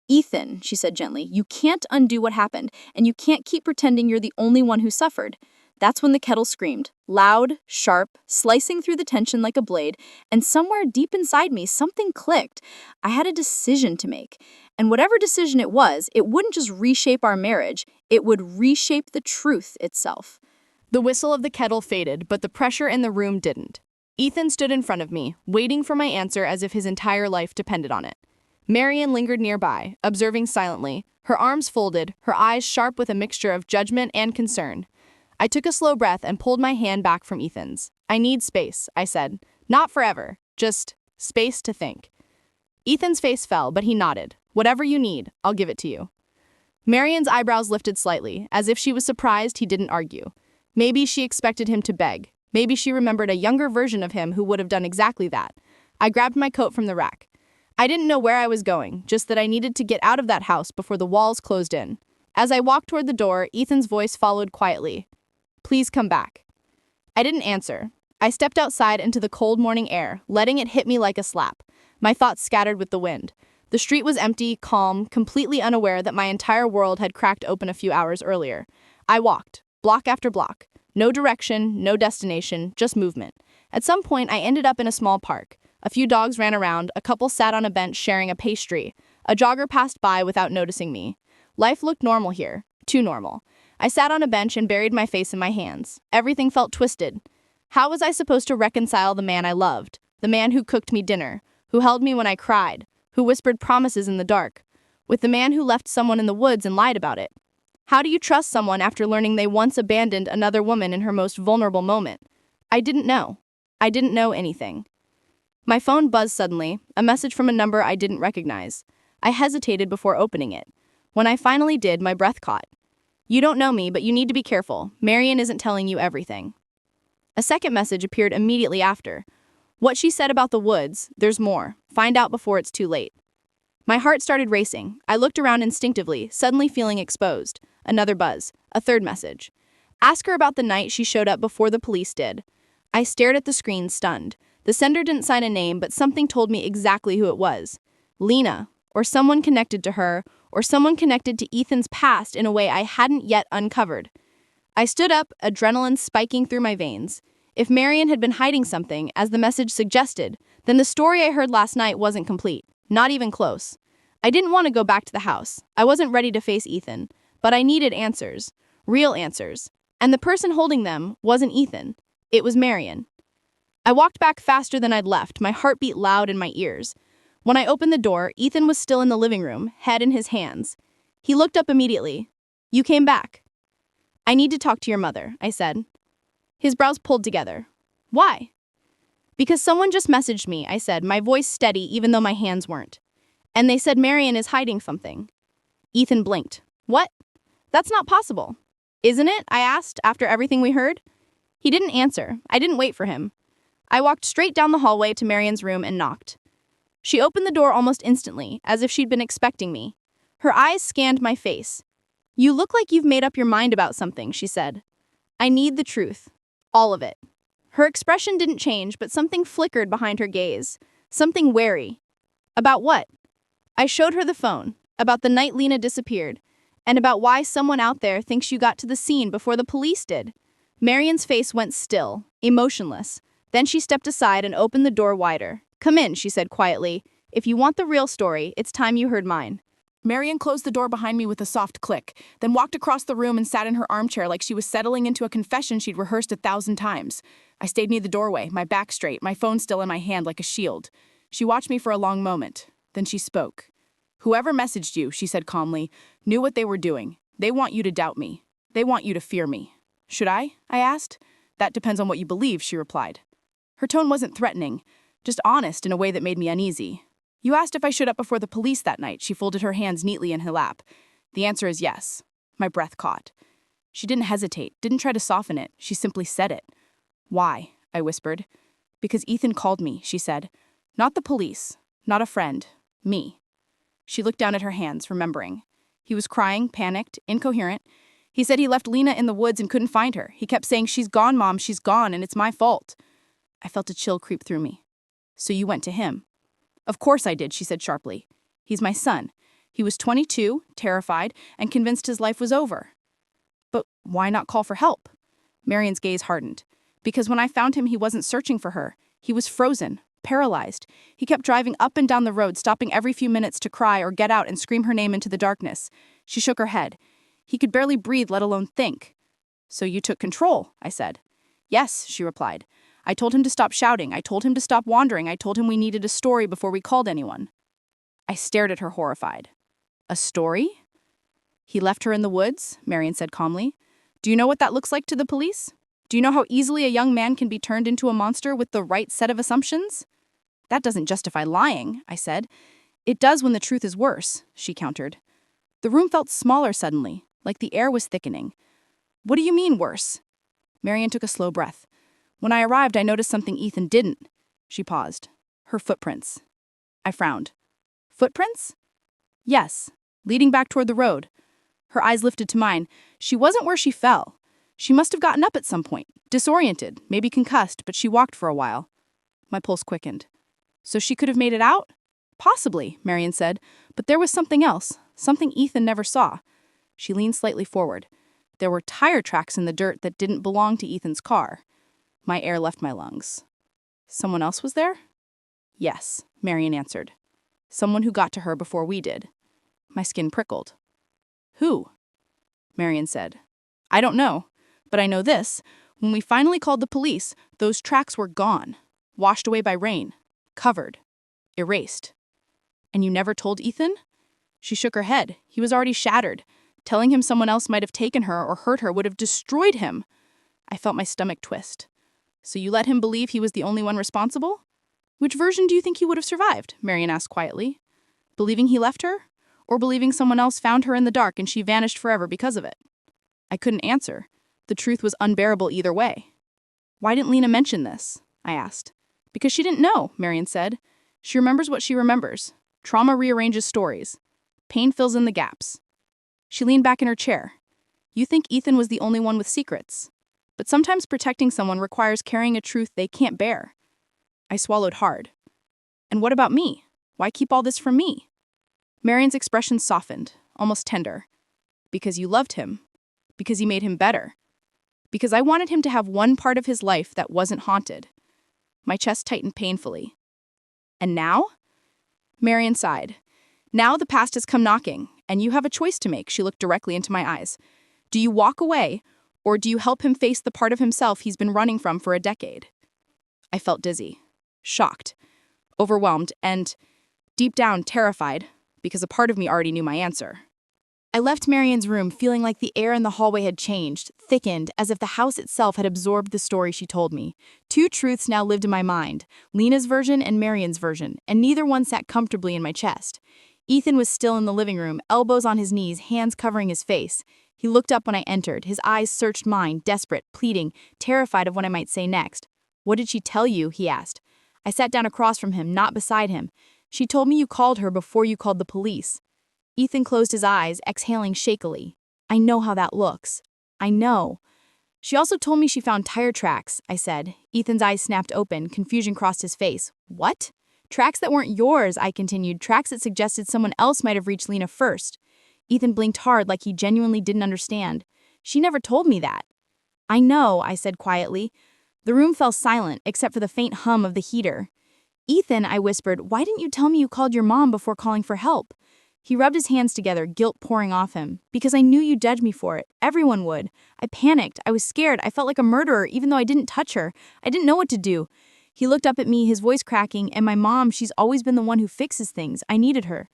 "Ethan," she said gently, "you can't undo what happened, and you can't keep pretending you're the only one who suffered." That's when the kettle screamed, loud, sharp, slicing through the tension like a blade, and somewhere deep inside me, something clicked. I had a decision to make. And whatever decision it was, it wouldn't just reshape our marriage, it would reshape the truth itself. The whistle of the kettle faded, but the pressure in the room didn't. Ethan stood in front of me, waiting for my answer as if his entire life depended on it. Marian lingered nearby, observing silently, her arms folded, her eyes sharp with a mixture of judgment and concern. I took a slow breath and pulled my hand back from Ethan's. "I need space," I said. "Not forever, just space to think." Ethan's face fell, but he nodded. "Whatever you need, I'll give it to you." Marian's eyebrows lifted slightly, as if she was surprised he didn't argue. Maybe she expected him to beg. Maybe she remembered a younger version of him who would have done exactly that. I grabbed my coat from the rack. I didn't know where I was going, just that I needed to get out of that house before the walls closed in. As I walked toward the door, Ethan's voice followed quietly. "Please come back." I didn't answer. I stepped outside into the cold morning air, letting it hit me like a slap. My thoughts scattered with the wind. The street was empty, calm, completely unaware that my entire world had cracked open a few hours earlier. I walked, block after block. No direction, no destination, just movement. At some point, I ended up in a small park. A few dogs ran around, a couple sat on a bench sharing a pastry. A jogger passed by without noticing me. Life looked normal here, too normal. I sat on a bench and buried my face in my hands. Everything felt twisted. How was I supposed to reconcile the man I loved? The man who cooked me dinner, who held me when I cried, who whispered promises in the dark, with the man who left someone in the woods and lied about it? How do you trust someone after learning they once abandoned another woman in her most vulnerable moment? I didn't know. I didn't know anything. My phone buzzed suddenly, a message from a number I didn't recognize. I hesitated before opening it. When I finally did, my breath caught. You don't know me, but you need to be careful. Marion isn't telling you everything. A second message appeared immediately after. What she said about the woods, there's more. Find out before it's too late. My heart started racing. I looked around instinctively, suddenly feeling exposed. Another buzz. A third message. Ask her about the night she showed up before the police did. I stared at the screen, stunned. The sender didn't sign a name, but something told me exactly who it was. Lena, or someone connected to her, or someone connected to Ethan's past in a way I hadn't yet uncovered. I stood up, adrenaline spiking through my veins. If Marion had been hiding something, as the message suggested, then the story I heard last night wasn't complete, not even close. I didn't want to go back to the house. I wasn't ready to face Ethan, but I needed answers, real answers. And the person holding them wasn't Ethan. It was Marion. I walked back faster than I'd left, my heart beat loud in my ears. When I opened the door, Ethan was still in the living room, head in his hands. He looked up immediately. You came back. I need to talk to your mother, I said. His brows pulled together. Why? Because someone just messaged me, I said, my voice steady even though my hands weren't. And they said Marion is hiding something. Ethan blinked. What? That's not possible. Isn't it? I asked after everything we heard. He didn't answer. I didn't wait for him. I walked straight down the hallway to Marion's room and knocked. She opened the door almost instantly, as if she'd been expecting me. Her eyes scanned my face. You look like you've made up your mind about something, she said. I need the truth. All of it. Her expression didn't change, but something flickered behind her gaze. Something wary. About what? I showed her the phone, about the night Lena disappeared, and about why someone out there thinks you got to the scene before the police did. Marion's face went still, emotionless. Then she stepped aside and opened the door wider. Come in, she said quietly. If you want the real story, it's time you heard mine. Marion closed the door behind me with a soft click, then walked across the room and sat in her armchair like she was settling into a confession she'd rehearsed 1,000 times. I stayed near the doorway, my back straight, my phone still in my hand like a shield. She watched me for a long moment. Then she spoke. Whoever messaged you, she said calmly, knew what they were doing. They want you to doubt me. They want you to fear me. Should I asked. That depends on what you believe, she replied. Her tone wasn't threatening, just honest in a way that made me uneasy. You asked if I showed up before the police that night. She folded her hands neatly in her lap. The answer is yes. My breath caught. She didn't hesitate, didn't try to soften it. She simply said it. Why? I whispered. Because Ethan called me, she said. Not the police, not a friend, me. She looked down at her hands, remembering. He was crying, panicked, incoherent. He said he left Lena in the woods and couldn't find her. He kept saying, she's gone, Mom, she's gone, and it's my fault. I felt a chill creep through me. So you went to him. Of course I did, she said sharply. He's my son. He was 22, terrified, and convinced his life was over. But why not call for help? Marion's gaze hardened. Because when I found him, he wasn't searching for her. He was frozen, paralyzed. He kept driving up and down the road, stopping every few minutes to cry or get out and scream her name into the darkness. She shook her head. He could barely breathe, let alone think. So you took control, I said. Yes, she replied. I told him to stop shouting. I told him to stop wandering. I told him we needed a story before we called anyone. I stared at her horrified. A story? He left her in the woods, Marion said calmly. Do you know what that looks like to the police? Do you know how easily a young man can be turned into a monster with the right set of assumptions? That doesn't justify lying, I said. It does when the truth is worse, she countered. The room felt smaller suddenly, like the air was thickening. What do you mean worse? Marion took a slow breath. When I arrived, I noticed something Ethan didn't. She paused. Her footprints. I frowned. Footprints? Yes, leading back toward the road. Her eyes lifted to mine. She wasn't where she fell. She must have gotten up at some point, disoriented, maybe concussed, but she walked for a while. My pulse quickened. So she could have made it out? Possibly, Marion said, but there was something else, something Ethan never saw. She leaned slightly forward. There were tire tracks in the dirt that didn't belong to Ethan's car. My air left my lungs. Someone else was there? Yes, Marion answered. Someone who got to her before we did. My skin prickled. Who? Marion said. I don't know, but I know this. When we finally called the police, those tracks were gone, washed away by rain, covered, erased. And you never told Ethan? She shook her head. He was already shattered. Telling him someone else might have taken her or hurt her would have destroyed him. I felt my stomach twist. So you let him believe he was the only one responsible? Which version do you think he would have survived? Marion asked quietly. Believing he left her? Or believing someone else found her in the dark and she vanished forever because of it? I couldn't answer. The truth was unbearable either way. Why didn't Lena mention this? I asked. Because she didn't know, Marion said. She remembers what she remembers. Trauma rearranges stories. Pain fills in the gaps. She leaned back in her chair. You think Ethan was the only one with secrets. But sometimes protecting someone requires carrying a truth they can't bear. I swallowed hard. And what about me? Why keep all this from me? Marion's expression softened, almost tender. Because you loved him. Because he made him better. Because I wanted him to have one part of his life that wasn't haunted. My chest tightened painfully. And now? Marion sighed. Now the past has come knocking, and you have a choice to make. She looked directly into my eyes. Do you walk away, or do you help him face the part of himself he's been running from for a decade? I felt dizzy, shocked, overwhelmed, and, deep down, terrified, because a part of me already knew my answer. I left Marion's room feeling like the air in the hallway had changed, thickened, as if the house itself had absorbed the story she told me. Two truths now lived in my mind, Lena's version and Marion's version, and neither one sat comfortably in my chest. Ethan was still in the living room, elbows on his knees, hands covering his face. He looked up when I entered, his eyes searched mine, desperate, pleading, terrified of what I might say next. What did she tell you? He asked. I sat down across from him, not beside him. She told me you called her before you called the police. Ethan closed his eyes, exhaling shakily. I know how that looks. I know. She also told me she found tire tracks, I said. Ethan's eyes snapped open, confusion crossed his face. What? Tracks that weren't yours, I continued, tracks that suggested someone else might have reached Lena first. Ethan blinked hard like he genuinely didn't understand. She never told me that. I know, I said quietly. The room fell silent, except for the faint hum of the heater. Ethan, I whispered, why didn't you tell me you called your mom before calling for help? He rubbed his hands together, guilt pouring off him. Because I knew you'd judge me for it. Everyone would. I panicked. I was scared. I felt like a murderer, even though I didn't touch her. I didn't know what to do. He looked up at me, his voice cracking, and my mom, she's always been the one who fixes things. I needed her.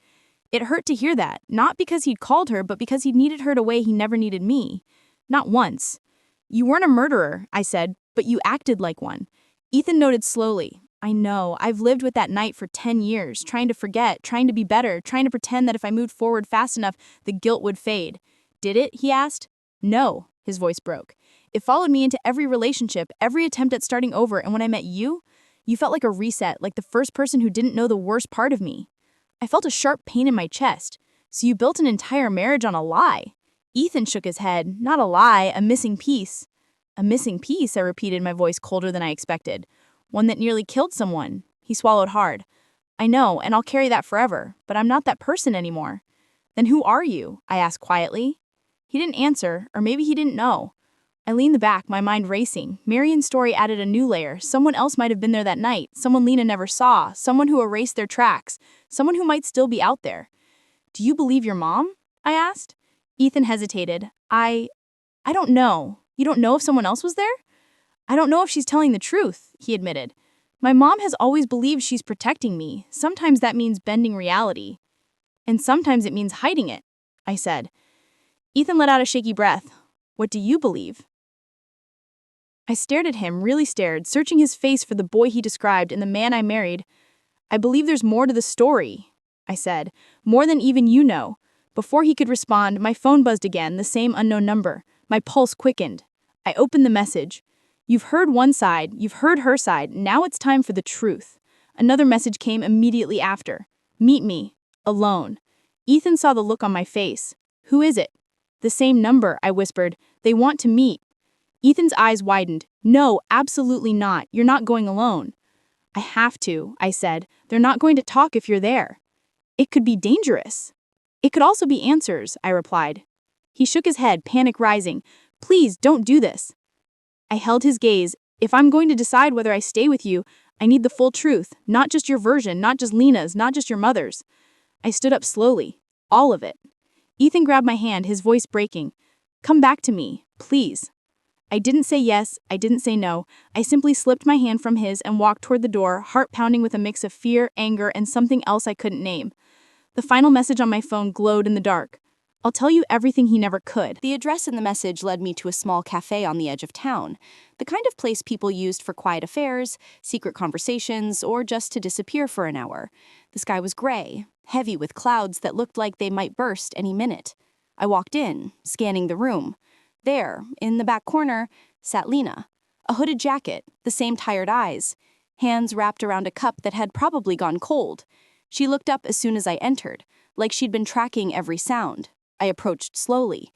It hurt to hear that, not because he'd called her, but because he needed her in a way he never needed me. Not once. You weren't a murderer, I said, but you acted like one. Ethan noted slowly. I know, I've lived with that night for 10 years, trying to forget, trying to be better, trying to pretend that if I moved forward fast enough, the guilt would fade. Did it? He asked. No, his voice broke. It followed me into every relationship, every attempt at starting over, and when I met you, you felt like a reset, like the first person who didn't know the worst part of me. I felt a sharp pain in my chest. So you built an entire marriage on a lie. Ethan shook his head. Not a lie, a missing piece. A missing piece, I repeated, my voice colder than I expected. One that nearly killed someone. He swallowed hard. I know, and I'll carry that forever, but I'm not that person anymore. Then who are you? I asked quietly. He didn't answer, or maybe he didn't know. I leaned back, my mind racing. Marion's story added a new layer. Someone else might have been there that night, someone Lena never saw, someone who erased their tracks, someone who might still be out there. Do you believe your mom? I asked. Ethan hesitated. I don't know. You don't know if someone else was there? I don't know if she's telling the truth, he admitted. My mom has always believed she's protecting me. Sometimes that means bending reality. And sometimes it means hiding it, I said. Ethan let out a shaky breath. What do you believe? I stared at him, really stared, searching his face for the boy he described and the man I married. I believe there's more to the story, I said, more than even you know. Before he could respond, my phone buzzed again, the same unknown number. My pulse quickened. I opened the message. You've heard one side, you've heard her side, now it's time for the truth. Another message came immediately after. Meet me. Alone. Ethan saw the look on my face. Who is it? The same number, I whispered. They want to meet. Ethan's eyes widened. No, absolutely not. You're not going alone. I have to, I said. They're not going to talk if you're there. It could be dangerous. It could also be answers, I replied. He shook his head, panic rising. Please, don't do this. I held his gaze. If I'm going to decide whether I stay with you, I need the full truth, not just your version, not just Lena's, not just your mother's. I stood up slowly. All of it. Ethan grabbed my hand, his voice breaking. Come back to me, please. I didn't say yes, I didn't say no. I simply slipped my hand from his and walked toward the door, heart pounding with a mix of fear, anger, and something else I couldn't name. The final message on my phone glowed in the dark. I'll tell you everything he never could. The address in the message led me to a small cafe on the edge of town, the kind of place people used for quiet affairs, secret conversations, or just to disappear for an hour. The sky was gray, heavy with clouds that looked like they might burst any minute. I walked in, scanning the room. There, in the back corner, sat Lena. A hooded jacket, the same tired eyes, hands wrapped around a cup that had probably gone cold. She looked up as soon as I entered, like she'd been tracking every sound. I approached slowly.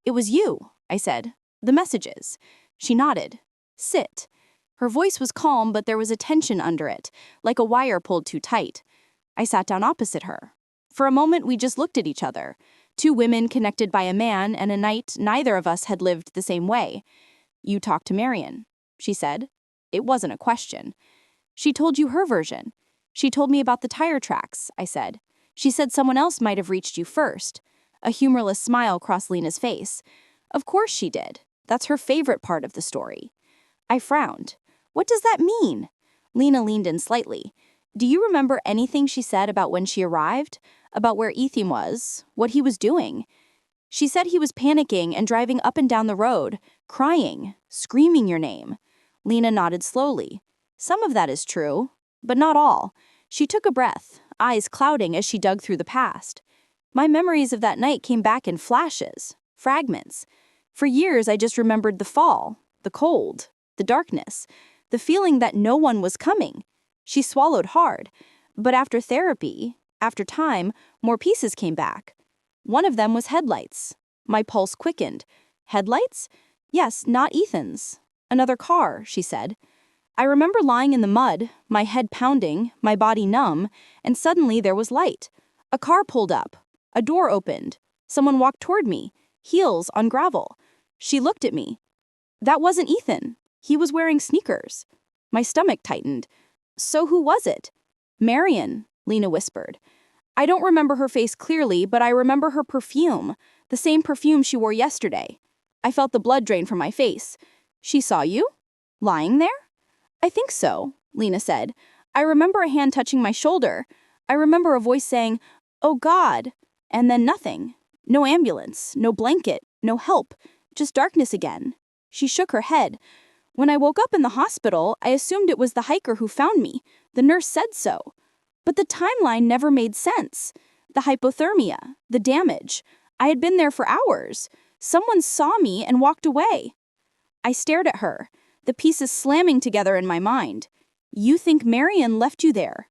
"It was you," I said. "The messages." She nodded. "Sit." Her voice was calm, but there was a tension under it, like a wire pulled too tight. I sat down opposite her. For a moment, we just looked at each other. Two women connected by a man and a night neither of us had lived the same way. "You talked to Marion," she said. It wasn't a question. "She told you her version." "She told me about the tire tracks," I said. "She said someone else might have reached you first." A humorless smile crossed Lena's face. "Of course she did. That's her favorite part of the story." I frowned. "What does that mean?" Lena leaned in slightly. "Do you remember anything she said about when she arrived? About where Ethan was? What he was doing?" "She said he was panicking and driving up and down the road, crying, screaming your name." Lena nodded slowly. "Some of that is true, but not all." She took a breath, eyes clouding as she dug through the past. My memories of that night came back in flashes, fragments. For years, I just remembered the fall, the cold, the darkness, the feeling that no one was coming. She swallowed hard. But after therapy, after time, more pieces came back. One of them was headlights. My pulse quickened. Headlights? Yes, not Ethan's. Another car, she said. I remember lying in the mud, my head pounding, my body numb, and suddenly there was light. A car pulled up. A door opened. Someone walked toward me, heels on gravel. She looked at me. That wasn't Ethan. He was wearing sneakers. My stomach tightened. So who was it? "Marion," Lena whispered. I don't remember her face clearly, but I remember her perfume, the same perfume she wore yesterday. I felt the blood drain from my face. "She saw you? Lying there?" "I think so," Lena said. "I remember a hand touching my shoulder. I remember a voice saying, 'Oh God,' and then nothing. No ambulance, no blanket, no help, just darkness again." She shook her head. "When I woke up in the hospital, I assumed it was the hiker who found me. The nurse said so. But the timeline never made sense. The hypothermia, the damage. I had been there for hours. Someone saw me and walked away." I stared at her, the pieces slamming together in my mind. "You think Marion left you there?"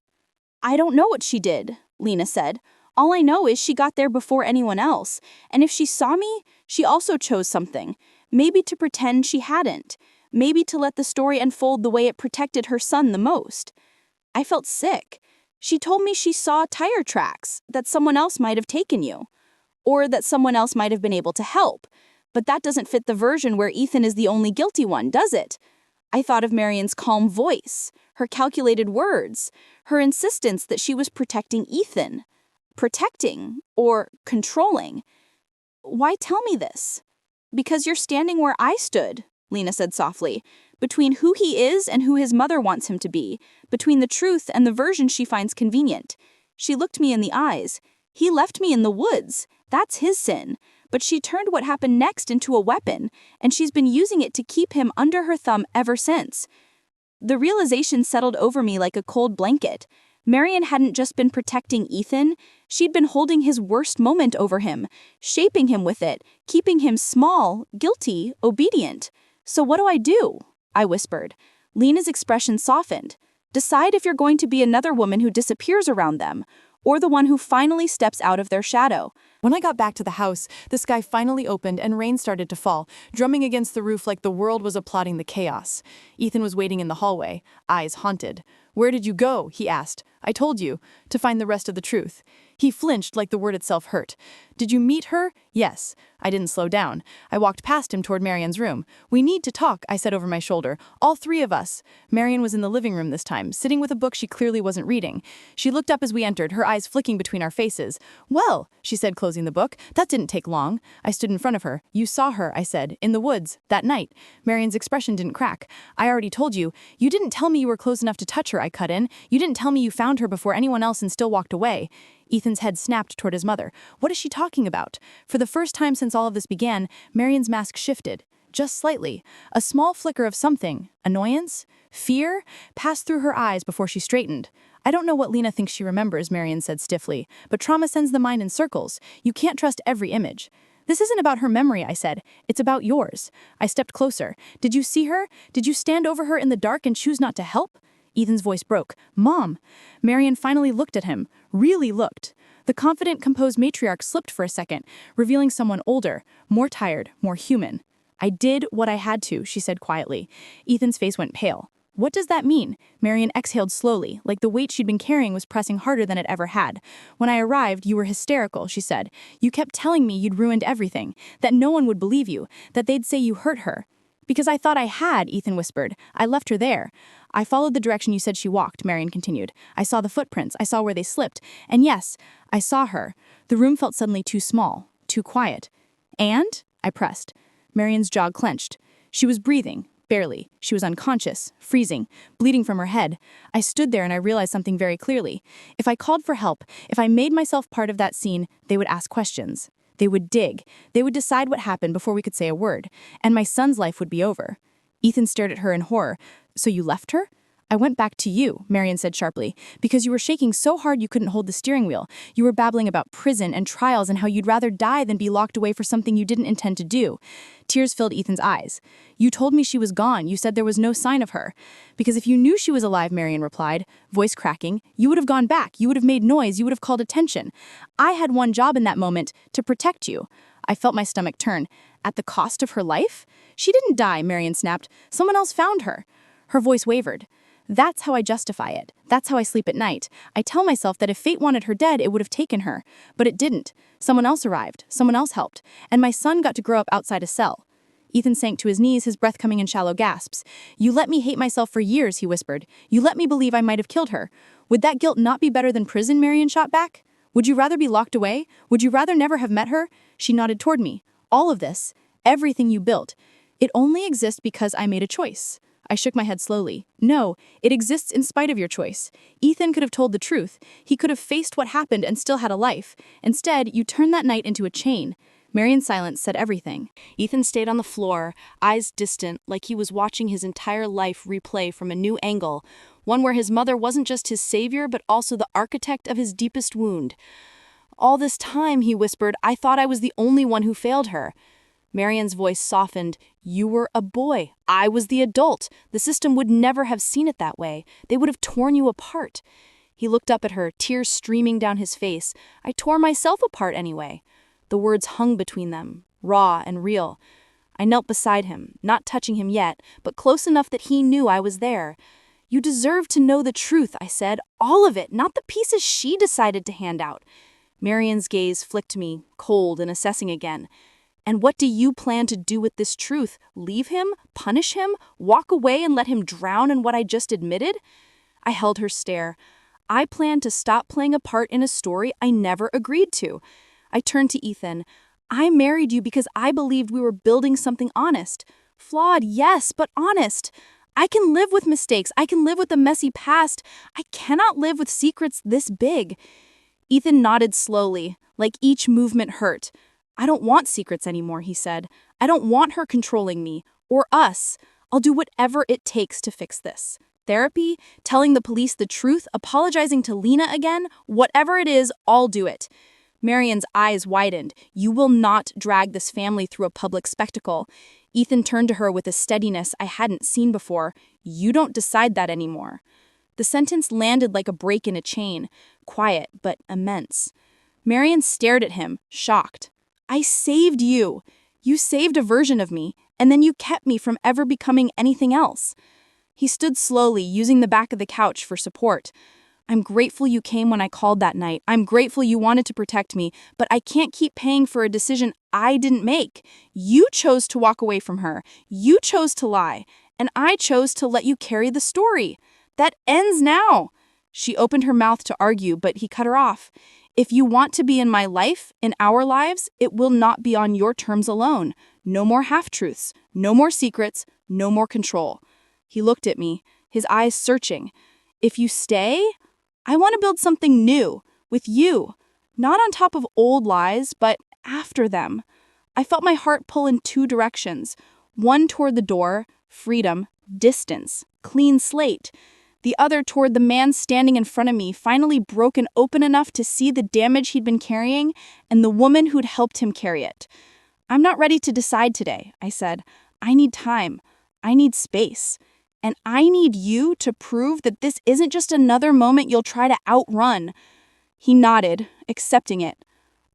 "I don't know what she did," Lena said. "All I know is she got there before anyone else, and if she saw me, she also chose something. Maybe to pretend she hadn't. Maybe to let the story unfold the way it protected her son the most." I felt sick. She told me she saw tire tracks, that someone else might have taken you. Or that someone else might have been able to help. But that doesn't fit the version where Ethan is the only guilty one, does it? I thought of Marion's calm voice, her calculated words, her insistence that she was protecting Ethan. Protecting, or controlling. "Why tell me this?" "Because you're standing where I stood," Lena said softly, "between who he is and who his mother wants him to be, between the truth and the version she finds convenient." She looked me in the eyes. "He left me in the woods. That's his sin. But she turned what happened next into a weapon, and she's been using it to keep him under her thumb ever since." The realization settled over me like a cold blanket. Marion hadn't just been protecting Ethan, she'd been holding his worst moment over him, shaping him with it, keeping him small, guilty, obedient. "So what do I do?" I whispered. Lena's expression softened. "Decide if you're going to be another woman who disappears around them, or the one who finally steps out of their shadow." When I got back to the house, the sky finally opened and rain started to fall, drumming against the roof like the world was applauding the chaos. Ethan was waiting in the hallway, eyes haunted. "Where did you go?" he asked. "I told you, to find the rest of the truth." He flinched like the word itself hurt. "Did you meet her?" "Yes." I didn't slow down. I walked past him toward Marion's room. "We need to talk," I said over my shoulder. "All three of us." Marion was in the living room this time, sitting with a book she clearly wasn't reading. She looked up as we entered, her eyes flicking between our faces. "Well," she said, closing closing the book. That didn't take long. I stood in front of her. You saw her, I said, in the woods, that night. Marian's expression didn't crack. I already told you. You didn't tell me you were close enough to touch her, I cut in. You didn't tell me you found her before anyone else and still walked away. Ethan's head snapped toward his mother. What is she talking about? For the first time since all of this began, Marian's mask shifted. Just slightly. A small flicker of something, annoyance, fear, passed through her eyes before she straightened. I don't know what Lena thinks she remembers, Marian said stiffly, but trauma sends the mind in circles. You can't trust every image. This isn't about her memory, I said. It's about yours. I stepped closer. Did you see her? Did you stand over her in the dark and choose not to help? Ethan's voice broke. Mom! Marian finally looked at him. Really looked. The confident, composed matriarch slipped for a second, revealing someone older, more tired, more human. I did what I had to, she said quietly. Ethan's face went pale. What does that mean? Marian exhaled slowly, like the weight she'd been carrying was pressing harder than it ever had. When I arrived, you were hysterical, she said. You kept telling me you'd ruined everything, that no one would believe you, that they'd say you hurt her. Because I thought I had, Ethan whispered. I left her there. I followed the direction you said she walked, Marian continued. I saw the footprints, I saw where they slipped. And yes, I saw her. The room felt suddenly too small, too quiet. And? I pressed. Marian's jaw clenched. She was breathing, barely. She was unconscious, freezing, bleeding from her head. I stood there and I realized something very clearly. If I called for help, if I made myself part of that scene, they would ask questions. They would dig. They would decide what happened before we could say a word. And my son's life would be over. Ethan stared at her in horror. So you left her? I went back to you, Marian said sharply, because you were shaking so hard you couldn't hold the steering wheel. You were babbling about prison and trials and how you'd rather die than be locked away for something you didn't intend to do. Tears filled Ethan's eyes. You told me she was gone. You said there was no sign of her. Because if you knew she was alive, Marian replied, voice cracking, you would have gone back. You would have made noise. You would have called attention. I had one job in that moment, to protect you. I felt my stomach turn. At the cost of her life? She didn't die, Marian snapped. Someone else found her. Her voice wavered. That's how I justify it. That's how I sleep at night. I tell myself that if fate wanted her dead, it would have taken her. But it didn't. Someone else arrived. Someone else helped. And my son got to grow up outside a cell. Ethan sank to his knees, his breath coming in shallow gasps. You let me hate myself for years, he whispered. You let me believe I might have killed her. Would that guilt not be better than prison, Marian shot back? Would you rather be locked away? Would you rather never have met her? She nodded toward me. All of this, everything you built, it only exists because I made a choice. I shook my head slowly. No, it exists in spite of your choice. Ethan could have told the truth. He could have faced what happened and still had a life. Instead, you turned that night into a chain. Marian's silence said everything. Ethan stayed on the floor, eyes distant, like he was watching his entire life replay from a new angle, one where his mother wasn't just his savior, but also the architect of his deepest wound. All this time, he whispered, I thought I was the only one who failed her. Marian's voice softened. You were a boy. I was the adult. The system would never have seen it that way. They would have torn you apart. He looked up at her, tears streaming down his face. I tore myself apart anyway. The words hung between them, raw and real. I knelt beside him, not touching him yet, but close enough that he knew I was there. You deserve to know the truth, I said. All of it, not the pieces she decided to hand out. Marian's gaze flicked me, cold and assessing again. And what do you plan to do with this truth? Leave him? Punish him? Walk away and let him drown in what I just admitted? I held her stare. I plan to stop playing a part in a story I never agreed to. I turned to Ethan. I married you because I believed we were building something honest. Flawed, yes, but honest. I can live with mistakes. I can live with a messy past. I cannot live with secrets this big. Ethan nodded slowly, like each movement hurt. I don't want secrets anymore, he said. I don't want her controlling me, or us. I'll do whatever it takes to fix this. Therapy, telling the police the truth, apologizing to Lena again, whatever it is, I'll do it. Marian's eyes widened. You will not drag this family through a public spectacle. Ethan turned to her with a steadiness I hadn't seen before. You don't decide that anymore. The sentence landed like a break in a chain, quiet but immense. Marian stared at him, shocked. I saved you. You saved a version of me, and then you kept me from ever becoming anything else. He stood slowly, using the back of the couch for support. I'm grateful you came when I called that night. I'm grateful you wanted to protect me, but I can't keep paying for a decision I didn't make. You chose to walk away from her. You chose to lie, and I chose to let you carry the story. That ends now. She opened her mouth to argue, but he cut her off. If you want to be in my life, in our lives, it will not be on your terms alone. No more half-truths, no more secrets, no more control. He looked at me, his eyes searching. If you stay, I want to build something new, with you. Not on top of old lies, but after them. I felt my heart pull in two directions. One toward the door, freedom, distance, clean slate. The other toward the man standing in front of me, finally broken open enough to see the damage he'd been carrying and the woman who'd helped him carry it. I'm not ready to decide today, I said. I need time. I need space. And I need you to prove that this isn't just another moment you'll try to outrun. He nodded, accepting it.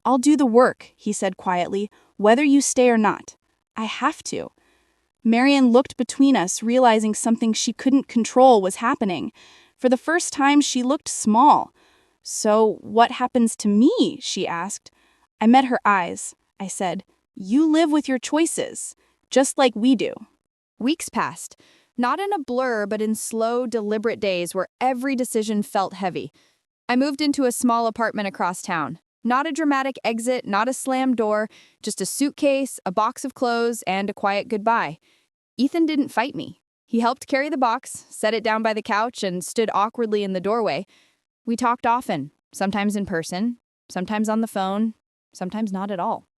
I'll do the work, he said quietly, whether you stay or not. I have to. Marian looked between us, realizing something she couldn't control was happening. For the first time, she looked small. So what happens to me? She asked. I met her eyes. I said, you live with your choices, just like we do. Weeks passed, not in a blur, but in slow, deliberate days where every decision felt heavy. I moved into a small apartment across town. Not a dramatic exit, not a slammed door, just a suitcase, a box of clothes, and a quiet goodbye. Ethan didn't fight me. He helped carry the box, set it down by the couch, and stood awkwardly in the doorway. We talked often, sometimes in person, sometimes on the phone, sometimes not at all.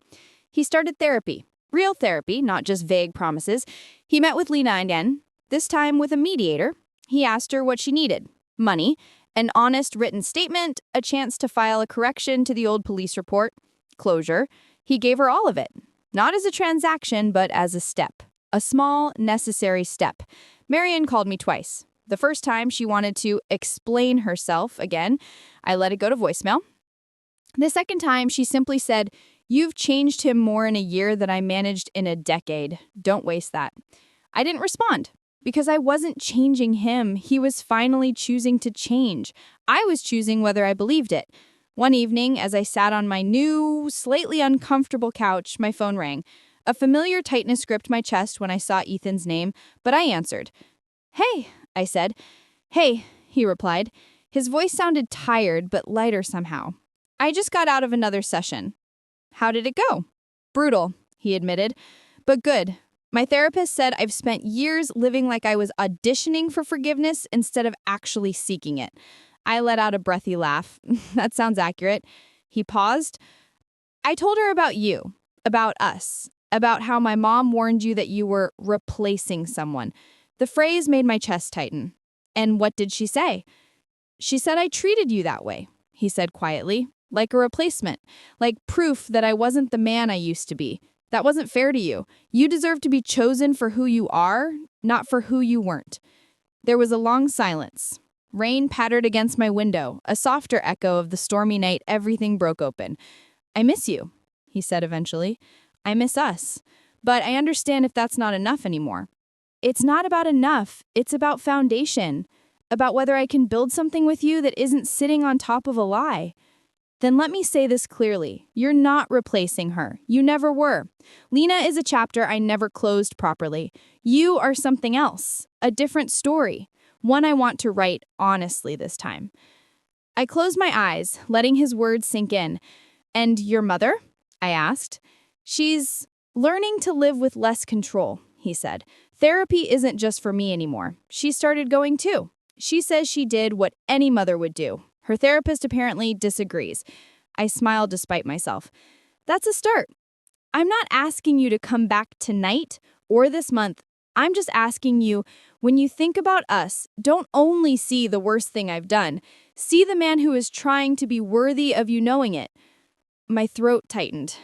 He started therapy. Real therapy, not just vague promises. He met with Lena again, this time with a mediator. He asked her what she needed. Money, an honest written statement, a chance to file a correction to the old police report, closure. He gave her all of it. Not as a transaction, but as a step. A small, necessary step. Marian called me twice. The first time, she wanted to explain herself again. I let it go to voicemail. The second time, she simply said, "You've changed him more in a year than I managed in a decade. Don't waste that." I didn't respond because I wasn't changing him. He was finally choosing to change. I was choosing whether I believed it. One evening, as I sat on my new, slightly uncomfortable couch, my phone rang. A familiar tightness gripped my chest when I saw Ethan's name, but I answered. "Hey," I said. "Hey," he replied. His voice sounded tired, but lighter somehow. "I just got out of another session." "How did it go?" "Brutal," he admitted, "but good. My therapist said I've spent years living like I was auditioning for forgiveness instead of actually seeking it." I let out a breathy laugh. "That sounds accurate." He paused. "I told her about you, about us, about how my mom warned you that you were replacing someone." The phrase made my chest tighten. "And what did she say?" "She said I treated you that way," he said quietly, "like a replacement, like proof that I wasn't the man I used to be. That wasn't fair to you. You deserve to be chosen for who you are, not for who you weren't." There was a long silence. Rain pattered against my window, a softer echo of the stormy night everything broke open. "I miss you," he said eventually. "I miss us. But I understand if that's not enough anymore." "It's not about enough. It's about foundation. About whether I can build something with you that isn't sitting on top of a lie." "Then let me say this clearly. You're not replacing her. You never were. Lena is a chapter I never closed properly. You are something else. A different story. One I want to write honestly this time." I closed my eyes, letting his words sink in. "And your mother?" I asked. "She's learning to live with less control," he said. "Therapy isn't just for me anymore. She started going too. She says she did what any mother would do. Her therapist apparently disagrees." I smiled despite myself. "That's a start. I'm not asking you to come back tonight or this month. I'm just asking you, when you think about us, don't only see the worst thing I've done. See the man who is trying to be worthy of you knowing it." My throat tightened.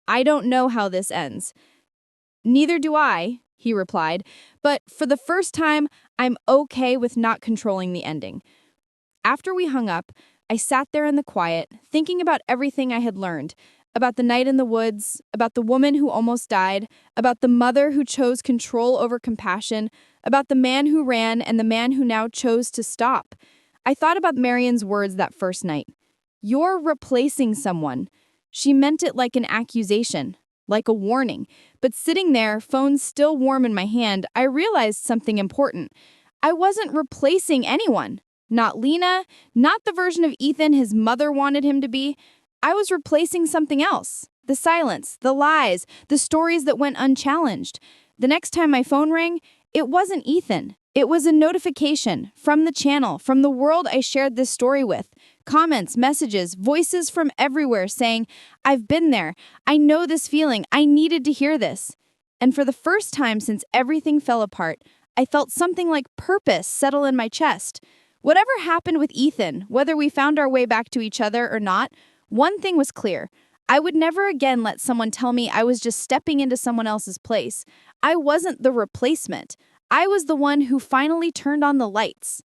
"I don't know how this ends." "Neither do I," he replied, "but for the first time, I'm okay with not controlling the ending." After we hung up, I sat there in the quiet, thinking about everything I had learned, about the night in the woods, about the woman who almost died, about the mother who chose control over compassion, about the man who ran and the man who now chose to stop. I thought about Marian's words that first night. "You're replacing someone." She meant it like an accusation, like a warning. But sitting there, phone still warm in my hand, I realized something important. I wasn't replacing anyone. Not Lena, not the version of Ethan his mother wanted him to be. I was replacing something else. The silence, the lies, the stories that went unchallenged. The next time my phone rang, it wasn't Ethan. It was a notification from the channel, from the world I shared this story with. Comments, messages, voices from everywhere saying, I've been there. I know this feeling. I needed to hear this. And for the first time since everything fell apart, I felt something like purpose settle in my chest. Whatever happened with Ethan, whether we found our way back to each other or not, one thing was clear. I would never again let someone tell me I was just stepping into someone else's place. I wasn't the replacement. I was the one who finally turned on the lights.